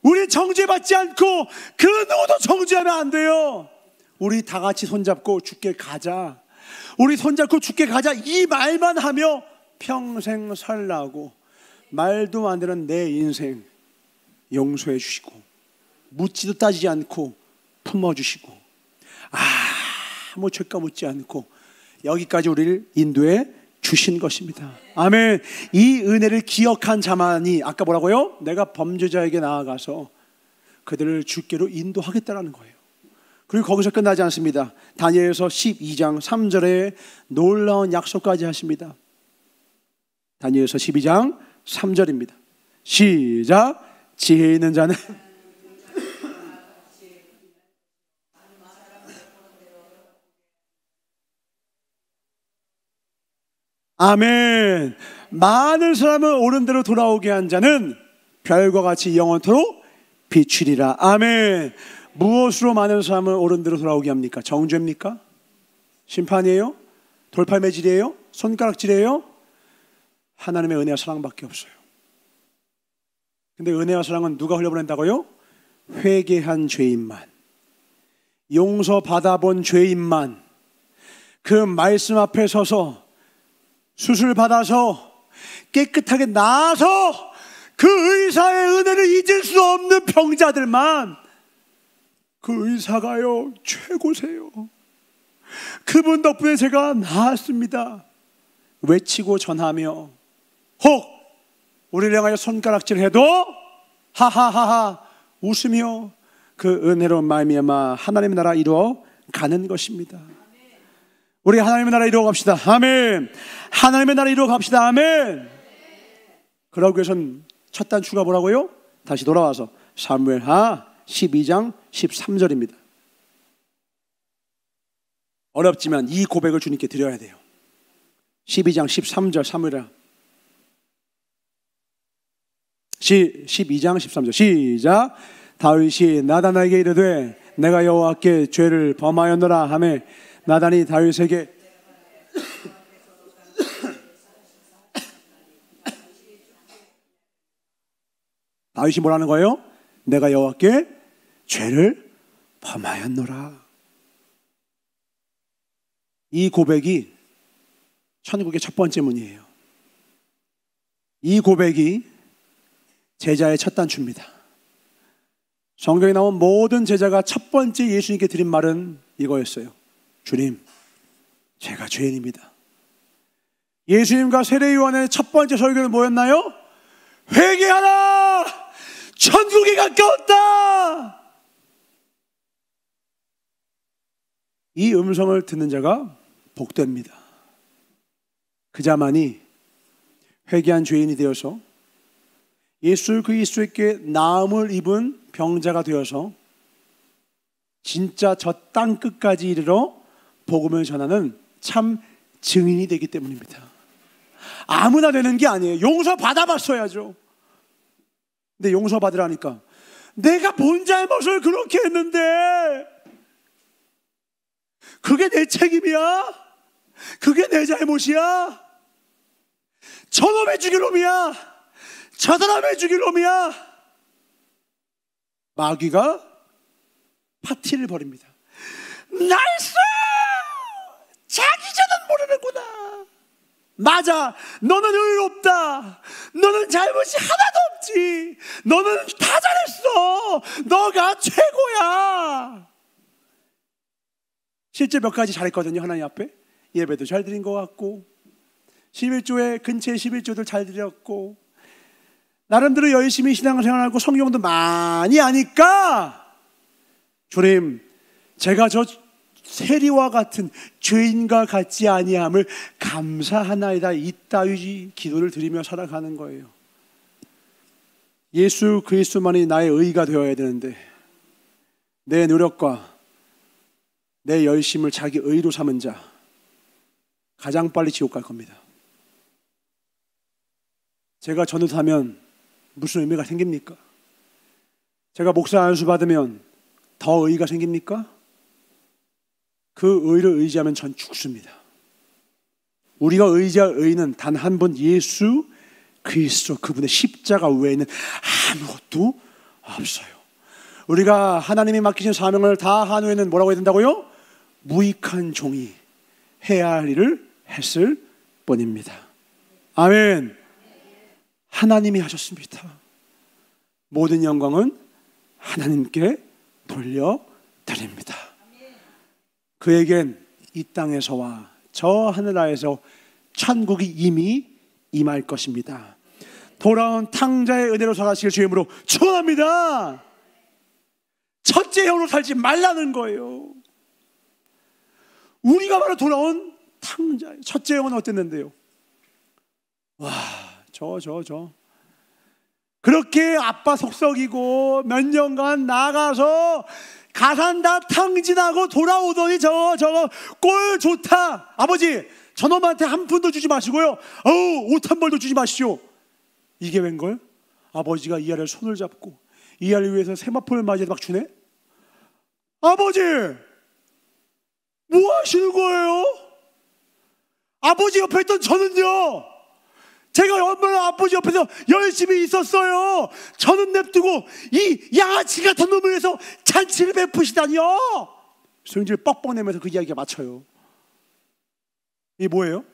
우리 정죄받지 않고 그 누구도 정죄하면 안 돼요. 우리 다 같이 손잡고 주께 가자. 우리 손잡고 주께 가자. 이 말만 하며 평생 살라고 말도 안 되는 내 인생 용서해 주시고 묻지도 따지지 않고 품어주시고 아무 죄가 묻지 않고 여기까지 우리를 인도해 주신 것입니다. 아멘. 이 은혜를 기억한 자만이 아까 뭐라고요? 내가 범죄자에게 나아가서 그들을 주께로 인도하겠다라는 거예요. 그리고 거기서 끝나지 않습니다. 다니엘서 12장 3절에 놀라운 약속까지 하십니다. 다니엘서 12장 3절입니다. 시작. 지혜 있는 자는 아멘. 많은 사람을 옳은 대로 돌아오게 한 자는 별과 같이 영원토록 비추리라. 아멘. 무엇으로 많은 사람을 어른대로 돌아오게 합니까? 정죄입니까? 심판이에요? 돌팔매질이에요? 손가락질이에요? 하나님의 은혜와 사랑밖에 없어요. 근데 은혜와 사랑은 누가 흘려보낸다고요? 회개한 죄인만, 용서받아본 죄인만, 그 말씀 앞에 서서 수술 받아서 깨끗하게 나아서 그 의사의 은혜를 잊을 수 없는 병자들만, 그 의사가요 최고세요. 그분 덕분에 제가 나았습니다 외치고 전하며, 혹 우리를 향하여 손가락질해도 하하하하 웃으며 그 은혜로 말미암아 하나님의 나라 이루어 가는 것입니다. 우리 하나님의 나라 이루어 갑시다. 아멘. 하나님의 나라 이루어 갑시다. 아멘. 그러기 위해선 첫 단추가 뭐라고요? 다시 돌아와서 사무엘하 12장 13절입니다. 어렵지만 이 고백을 주님께 드려야 돼요. 12장 13절 사무엘하 12장 13절 시작. 다윗이 나단에게 이르되 내가 여호와께 죄를 범하였노라 하며 나단이 다윗에게 다윗이 뭐라는 거예요? 내가 여호와께 죄를 범하였노라. 이 고백이 천국의 첫 번째 문이에요. 이 고백이 제자의 첫 단추입니다. 성경에 나온 모든 제자가 첫 번째 예수님께 드린 말은 이거였어요. 주님, 제가 죄인입니다. 예수님과 세례요한의 첫 번째 설교는 뭐였나요? 회개하라! 천국이 가까웠다! 이 음성을 듣는 자가 복됩니다. 그 자만이 회개한 죄인이 되어서 예수 그리스도께 나음을 입은 병자가 되어서 진짜 저 땅 끝까지 이르러 복음을 전하는 참 증인이 되기 때문입니다. 아무나 되는 게 아니에요. 용서 받아봤어야죠. 근데 용서 받으라니까 내가 뭔 잘못을 그렇게 했는데 그게 내 책임이야? 그게 내 잘못이야? 저놈의 죽일 놈이야? 저 사람의 죽일 놈이야? 마귀가 파티를 벌입니다. 나이스! 자기 전은 모르는구나. 맞아, 너는 의롭다. 너는 잘못이 하나도 없지. 너는 다 잘했어. 너가 최고야. 실제 몇 가지 잘했거든요. 하나님 앞에 예배도 잘 드린 것 같고 11조에 근처에 11조도 잘 드렸고 나름대로 열심히 신앙생활하고 성경도 많이 아니까 주님, 제가 저 세리와 같은 죄인과 같지 아니함을 감사하나이다. 이따위 기도를 드리며 살아가는 거예요. 예수 그리스도만이 나의 의가 되어야 되는데 내 노력과 내 열심을 자기 의로 삼은 자 가장 빨리 지옥 갈 겁니다. 제가 전도하면 무슨 의미가 생깁니까? 제가 목사 안수 받으면 더 의가 생깁니까? 그 의를 의지하면 전 죽습니다. 우리가 의지할 의는 단 한 분 예수 그리스도 그분의 십자가 외에는 아무것도 없어요. 우리가 하나님이 맡기신 사명을 다 한 후에는 뭐라고 해야 된다고요? 무익한 종이 해야 할 일을 했을 뿐입니다. 아멘. 하나님이 하셨습니다. 모든 영광은 하나님께 돌려드립니다. 그에겐 이 땅에서와 저 하늘나라에서 천국이 이미 임할 것입니다. 돌아온 탕자의 은혜로 살아가시길 주임으로 축원합니다. 첫째 형으로 살지 말라는 거예요. 우리가 바로 돌아온 탕자예요. 첫째 형은 어땠는데요? 와, 그렇게 아빠 속썩이고 몇 년간 나가서 가산다 탕진하고 돌아오더니 저거 꼴 좋다. 아버지, 저놈한테 한 푼도 주지 마시고요. 옷 한 벌도 주지 마시오. 이게 웬걸? 아버지가 이 아이를 손을 잡고 이 아이를 위해서 세마포를 맞이해서 막 주네? 아버지! 뭐 하시는 거예요? 아버지 옆에 있던 저는요, 제가 얼마나 아버지 옆에서 열심히 있었어요. 저는 냅두고 이 양아치 같은 놈을 위해서 잔치를 베푸시다니요. 성질 뻑뻑 내면서 그 이야기가 맞춰요. 이게 뭐예요?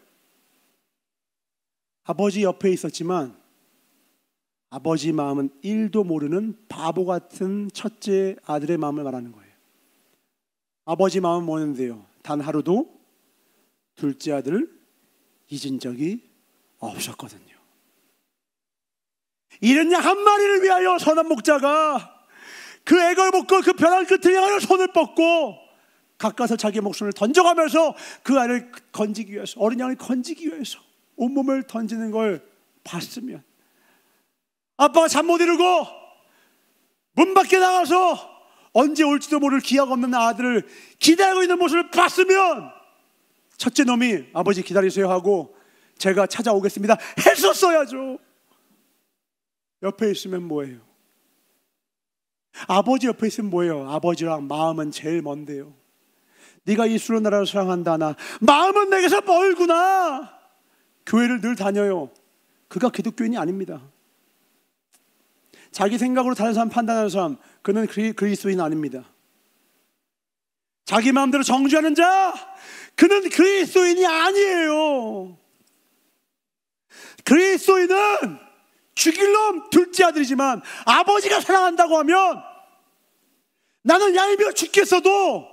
아버지 옆에 있었지만 아버지 마음은 1도 모르는 바보 같은 첫째 아들의 마음을 말하는 거예요. 아버지 마음은 뭐였는데요? 단 하루도 둘째 아들을 잊은 적이 없었거든요. 이른 양 한 마리를 위하여 선한 목자가 그 애걸 먹고 그 벼랑 끝을 향하여 손을 뻗고 가까스로 자기의 목숨을 던져가면서 그 아이를 건지기 위해서, 어린 양을 건지기 위해서 온몸을 던지는 걸 봤으면, 아빠가 잠 못 이루고 문 밖에 나가서 언제 올지도 모를 기약 없는 아들을 기다리고 있는 모습을 봤으면 첫째 놈이 아버지 기다리세요 하고 제가 찾아오겠습니다 했었어야죠. 옆에 있으면 뭐예요? 아버지 옆에 있으면 뭐예요? 아버지랑 마음은 제일 먼데요. 네가 이스라엘 나라를 사랑한다 나 마음은 내게서 멀구나. 교회를 늘 다녀요. 그가 기독교인이 아닙니다. 자기 생각으로 다른 사람 판단하는 사람, 그는 그리스도인 아닙니다. 자기 마음대로 정죄하는 자, 그는 그리스도인이 아니에요. 그리스도인은 죽일 놈 둘째 아들이지만 아버지가 사랑한다고 하면 나는 얄미워 죽겠어도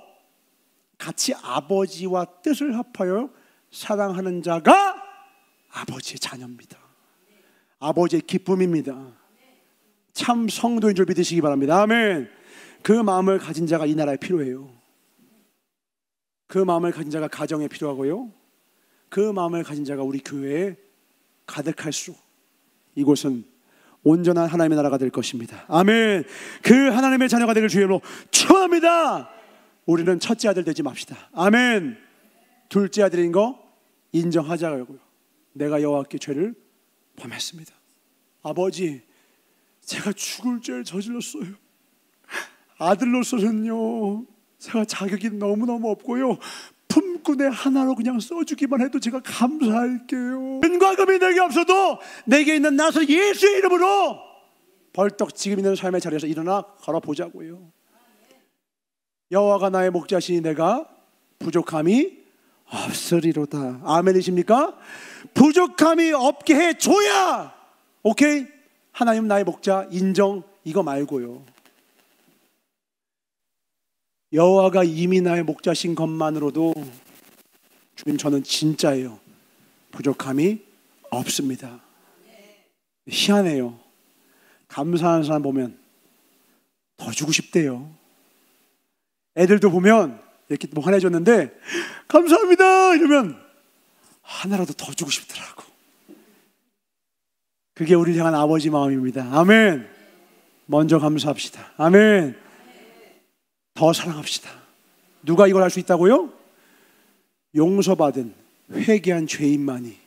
같이 아버지와 뜻을 합하여 사랑하는 자가 아버지의 자녀입니다. 아버지의 기쁨입니다. 참 성도인 줄 믿으시기 바랍니다. 아멘. 그 마음을 가진 자가 이 나라에 필요해요. 그 마음을 가진 자가 가정에 필요하고요, 그 마음을 가진 자가 우리 교회에 가득할수록 이곳은 온전한 하나님의 나라가 될 것입니다. 아멘. 그 하나님의 자녀가 되길 주님으로 축원합니다. 우리는 첫째 아들 되지 맙시다. 아멘. 둘째 아들인 거 인정하자고요. 내가 여호와께 죄를 범했습니다. 아버지, 제가 죽을 죄를 저질렀어요. 아들로서는요, 제가 자격이 너무너무 없고요, 품꾼의 하나로 그냥 써주기만 해도 제가 감사할게요. 은과 금이 내게 없어도 내게 있는 나서 예수의 이름으로 벌떡 지금 있는 삶의 자리에서 일어나 걸어보자고요. 여호와가 나의 목자시니 내가 부족함이 없으리로다. 아멘이십니까? 부족함이 없게 해줘야 오케이? 하나님 나의 목자 인정, 이거 말고요. 여호와가 이미 나의 목자신 것만으로도 주님 저는 진짜예요, 부족함이 없습니다. 희한해요. 감사하는 사람 보면 더 주고 싶대요. 애들도 보면 이렇게 뭐 화내줬는데 감사합니다 이러면 하나라도 더 주고 싶더라고. 그게 우리를 향한 아버지 마음입니다. 아멘. 먼저 감사합시다. 아멘. 더 사랑합시다. 누가 이걸 할 수 있다고요? 용서받은 회개한 죄인만이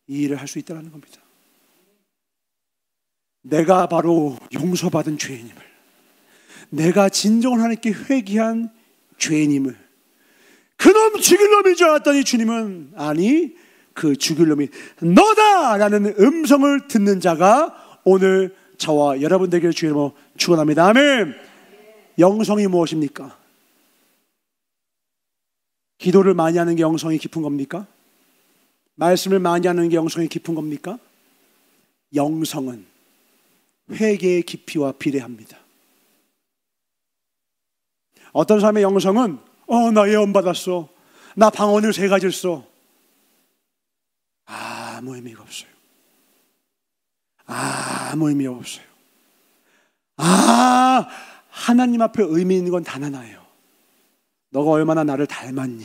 이 일을 할 수 있다는 겁니다. 내가 바로 용서받은 죄인임을, 내가 진정으로 하나님께 회개한 죄인임을, 그놈 죽일 놈인 줄 알았더니 주님은 아니 그 죽일 놈이 너다라는 음성을 듣는 자가 오늘 저와 여러분 되기를 주님으로 축원합니다. 아멘. 영성이 무엇입니까? 기도를 많이 하는 게 영성이 깊은 겁니까? 말씀을 많이 하는 게 영성이 깊은 겁니까? 영성은 회개의 깊이와 비례합니다. 어떤 사람의 영성은 나 예언 받았어, 나 방언을 3가지를 써, 아무 의미가 없어요. 아무 의미가 없어요. 하나님 앞에 의미 있는 건 단 하나예요. 너가 얼마나 나를 닮았니?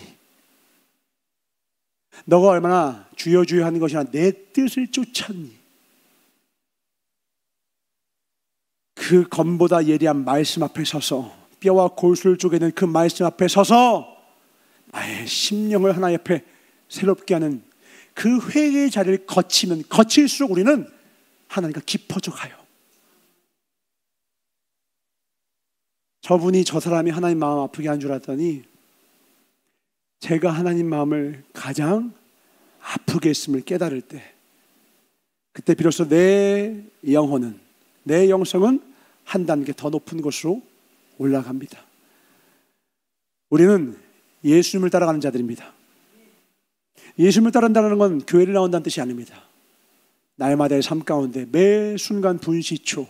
너가 얼마나 주여 주여 하는 것이 아니라 내 뜻을 쫓았니? 그 검보다 예리한 말씀 앞에 서서, 뼈와 골수를 쪼개는 그 말씀 앞에 서서 나의 심령을 하나님 앞에 새롭게 하는 그 회개의 자리를 거칠수록 우리는 하나님과 깊어져 가요. 저분이 저 사람이 하나님 마음 아프게 한 줄 알았더니 제가 하나님 마음을 가장 아프게 했음을 깨달을 때, 그때 비로소 내 영혼은, 내 영성은 한 단계 더 높은 곳으로 올라갑니다. 우리는 예수님을 따라가는 자들입니다. 예수님을 따른다는 건 교회를 나온다는 뜻이 아닙니다. 날마다의 삶 가운데 매 순간 분시초,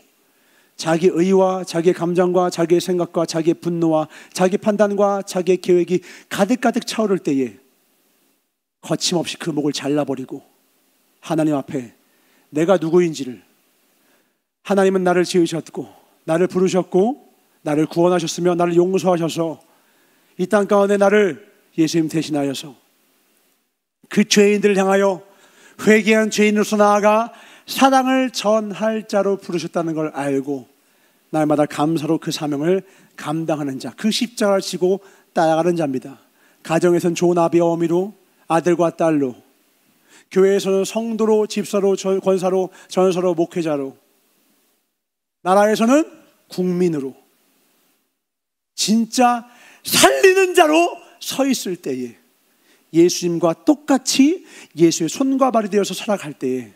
자기 의와 자기의 감정과 자기의 생각과 자기의 분노와 자기 판단과 자기의 계획이 가득가득 차오를 때에 거침없이 그 목을 잘라버리고 하나님 앞에 내가 누구인지를, 하나님은 나를 지으셨고 나를 부르셨고 나를 구원하셨으며 나를 용서하셔서 이 땅 가운데 나를 예수님 대신하여서 그 죄인들을 향하여 회개한 죄인으로서 나아가 사랑을 전할 자로 부르셨다는 걸 알고 날마다 감사로 그 사명을 감당하는 자, 그 십자가를 지고 따라가는 자입니다. 가정에서는 좋은 아비와 어미로, 아들과 딸로, 교회에서는 성도로, 집사로, 권사로, 전사로, 목회자로, 나라에서는 국민으로 진짜 살리는 자로 서 있을 때에, 예수님과 똑같이 예수의 손과 발이 되어서 살아갈 때에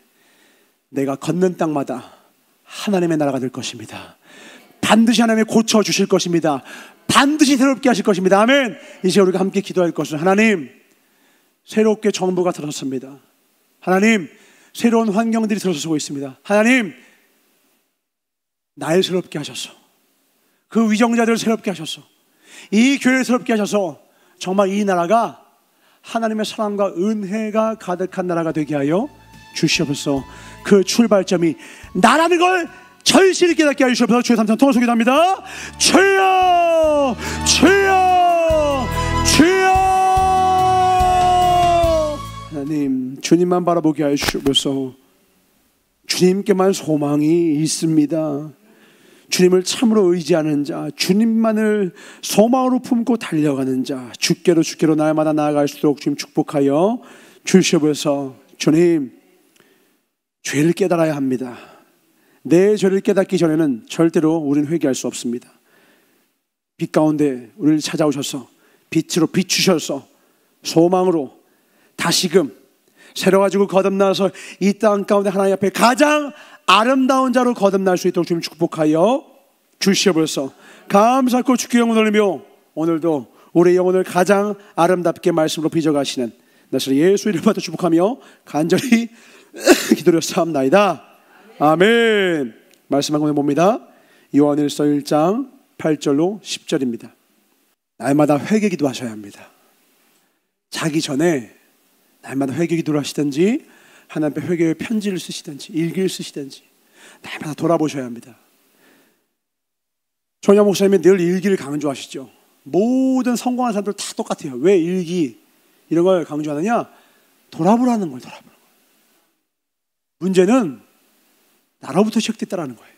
내가 걷는 땅마다 하나님의 나라가 될 것입니다. 반드시 하나님이 고쳐주실 것입니다. 반드시 새롭게 하실 것입니다. 아멘. 이제 우리가 함께 기도할 것은, 하나님, 새롭게 정부가 들어섰습니다. 하나님, 새로운 환경들이 들어서고 있습니다. 하나님, 날 새롭게 하셔서, 그 위정자들을 새롭게 하셔서, 이 교회를 새롭게 하셔서 정말 이 나라가 하나님의 사랑과 은혜가 가득한 나라가 되게 하여 주시옵소서. 그 출발점이 나라는 걸 절실히 깨닫게 하여 주시옵소서. 주의 삼창 통화 소개합니다. 주여, 주여, 주여. 하나님, 주님만 바라보게 하여 주시옵소서. 주님께만 소망이 있습니다. 주님을 참으로 의지하는 자, 주님만을 소망으로 품고 달려가는 자, 주께로 날마다 나아갈수록 주님 축복하여 주시옵소서. 주님, 죄를 깨달아야 합니다. 내 죄를 깨닫기 전에는 절대로 우리는 회개할 수 없습니다. 빛 가운데 우리를 찾아오셔서 빛으로 비추셔서 소망으로 다시금 새로가지고 거듭나서 이 땅 가운데 하나님 앞에 가장 아름다운 자로 거듭날 수 있도록 주님 축복하여 주시옵소서. 감사하고 주께 영광 돌리며 오늘도 우리의 영혼을 가장 아름답게 말씀으로 빚어가시는 나사렛 예수 이름으로 축복하며 간절히 기도드렸사옵나이다. 아멘. 말씀 한 권에 봅니다. 요한일서 1장 8절로 10절입니다. 날마다 회개 기도하셔야 합니다. 자기 전에 날마다 회개 기도를 하시든지 하나님 앞에 회개의 편지를 쓰시든지 일기를 쓰시든지 날마다 돌아보셔야 합니다. 조냐 목사님이 늘 일기를 강조하시죠. 모든 성공한 사람들 다 똑같아요. 왜 일기 이런 걸 강조하느냐? 돌아보라는 걸, 돌아보는 거예요. 문제는 나로부터 시작됐다라는 거예요.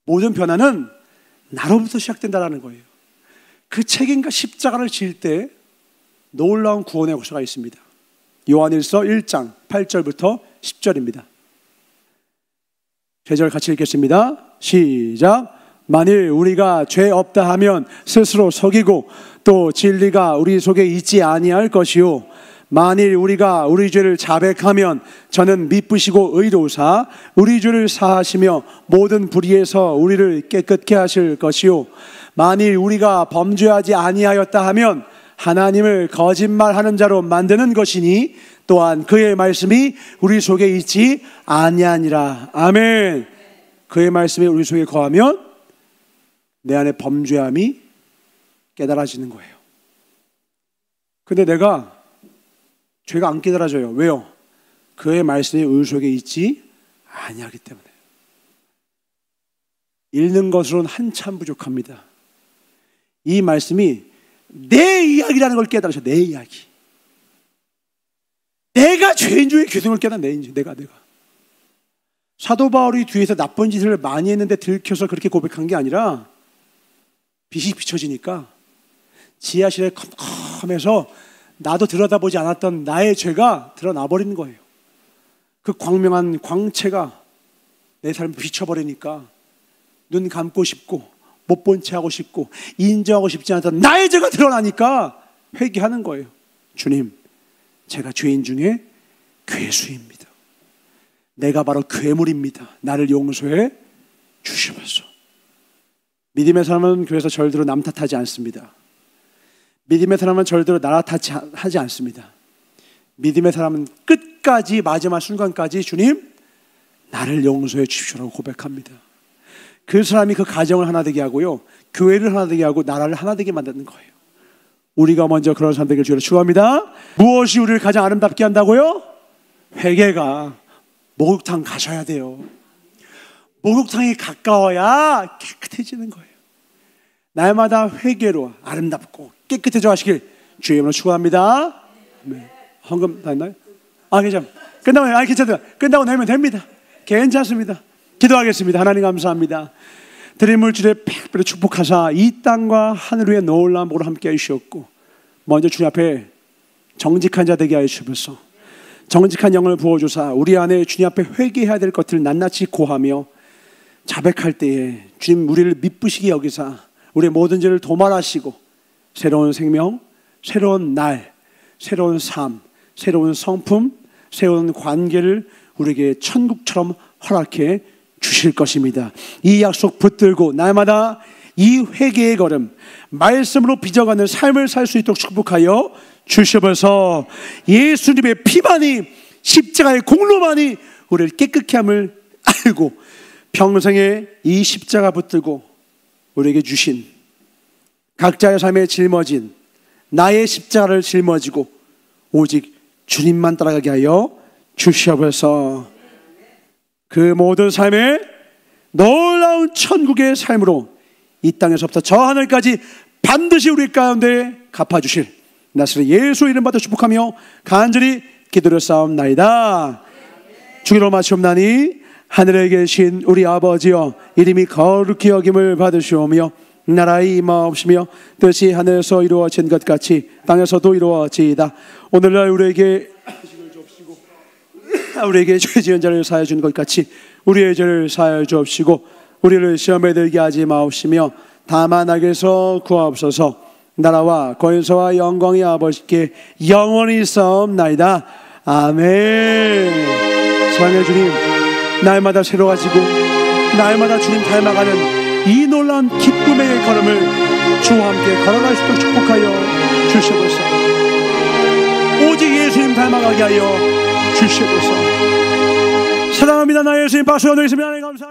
모든 변화는 나로부터 시작된다라는 거예요. 그 책임과 십자가를 질 때 놀라운 구원의 역사가 있습니다. 요한일서 1장 8절부터 10절입니다. 세 절 같이 읽겠습니다. 시작. 만일 우리가 죄 없다 하면 스스로 속이고 또 진리가 우리 속에 있지 아니할 것이요, 만일 우리가 우리 죄를 자백하면 저는 미쁘시고 의로우사 우리 죄를 사하시며 모든 불의에서 우리를 깨끗게 하실 것이요, 만일 우리가 범죄하지 아니하였다 하면 하나님을 거짓말하는 자로 만드는 것이니 또한 그의 말씀이 우리 속에 있지 아니하니라. 아멘. 그의 말씀이 우리 속에 거하면 내 안에 범죄함이 깨달아지는 거예요. 근데 내가 죄가 안 깨달아져요. 왜요? 그의 말씀이 우리 속에 있지 아니하기 때문에. 읽는 것으로는 한참 부족합니다. 이 말씀이 내 이야기라는 걸 깨달으셔. 내 이야기. 내가 죄인 중에 교생을 깨달아. 내가 사도 바울이 뒤에서 나쁜 짓을 많이 했는데 들켜서 그렇게 고백한 게 아니라 빛이 비춰지니까 지하실에 컴컴해서 나도 들여다보지 않았던 나의 죄가 드러나 버리는 거예요. 그 광명한 광채가 내 삶을 비춰버리니까 눈 감고 싶고 못 본 채 하고 싶고 인정하고 싶지 않던 나의 죄가 드러나니까 회개하는 거예요. 주님, 제가 죄인 중에 괴수입니다. 내가 바로 괴물입니다. 나를 용서해 주시옵소서. 믿음의 사람은 교회에서 절대로 남 탓하지 않습니다. 믿음의 사람은 절대로 나라 탓하지 않습니다. 믿음의 사람은 끝까지, 마지막 순간까지 주님, 나를 용서해 주십시오라고 고백합니다. 그 사람이 그 가정을 하나 되게 하고요, 교회를 하나 되게 하고 나라를 하나 되게 만드는 거예요. 우리가 먼저 그런 사람 되길 주로 축원합니다. 무엇이 우리를 가장 아름답게 한다고요? 회개가. 목욕탕 가셔야 돼요. 목욕탕이 가까워야 깨끗해지는 거예요. 날마다 회개로 아름답고 깨끗해져 하시길 주의 이름으로 축원합니다. 헌금 다 했나요? 괜찮아요. 끝나고, 괜찮아요. 끝나고 내면 됩니다. 괜찮습니다. 기도하겠습니다. 하나님 감사합니다. 드린 물질에 백배로 축복하사 이 땅과 하늘 위에 놀라운 복으로 함께 해주셨고, 먼저 주님 앞에 정직한 자 되게 하여 주셔서 정직한 영을 부어주사 우리 안에 주님 앞에 회개해야 될 것들을 낱낱이 고하며 자백할 때에 주님 우리를 미쁘시게 여기사 우리의 모든 죄를 도말하시고 새로운 생명, 새로운 날, 새로운 삶, 새로운 성품, 새로운 관계를 우리에게 천국처럼 허락해 주실 것입니다. 이 약속 붙들고 날마다 이 회개의 걸음, 말씀으로 빚어가는 삶을 살 수 있도록 축복하여 주시옵소서. 예수님의 피만이, 십자가의 공로만이 우리를 깨끗게 함을 알고 평생에 이 십자가 붙들고 우리에게 주신 각자의 삶에 짊어진 나의 십자가를 짊어지고 오직 주님만 따라가게 하여 주시옵소서. 그 모든 삶에 놀라운 천국의 삶으로 이 땅에서부터 저 하늘까지 반드시 우리 가운데 갚아주실 나스렛 예수 이름 받아 축복하며 간절히 기도를 쌓옵나이다. 주기로 마치옵나니 하늘에 계신 우리 아버지여, 이름이 거룩히 여김을 받으시오며 나라의 임하옵시며 뜻이 하늘에서 이루어진 것 같이 땅에서도 이루어지이다. 오늘날 우리에게 우리에게 죄 지은 자를 사하여 준 것 같이 우리의 죄를 사하여 주옵시고 우리를 시험에 들게 하지 마옵시며 다만 악에서 구하옵소서. 나라와 권세와 영광이 아버지께 영원히 있사옵나이다. 아멘. 사랑의 주님, 날마다 새로워지고 날마다 주님 닮아가는 이 놀라운 기쁨의 걸음을 주와 함께 걸어갈 수 있도록 축복하여 주시옵소서. 오직 예수님 닮아가게 하여 주시옵소서. 사랑합니다. 나의 예수님 박수 올리겠습니다. 하나님 감사합니다.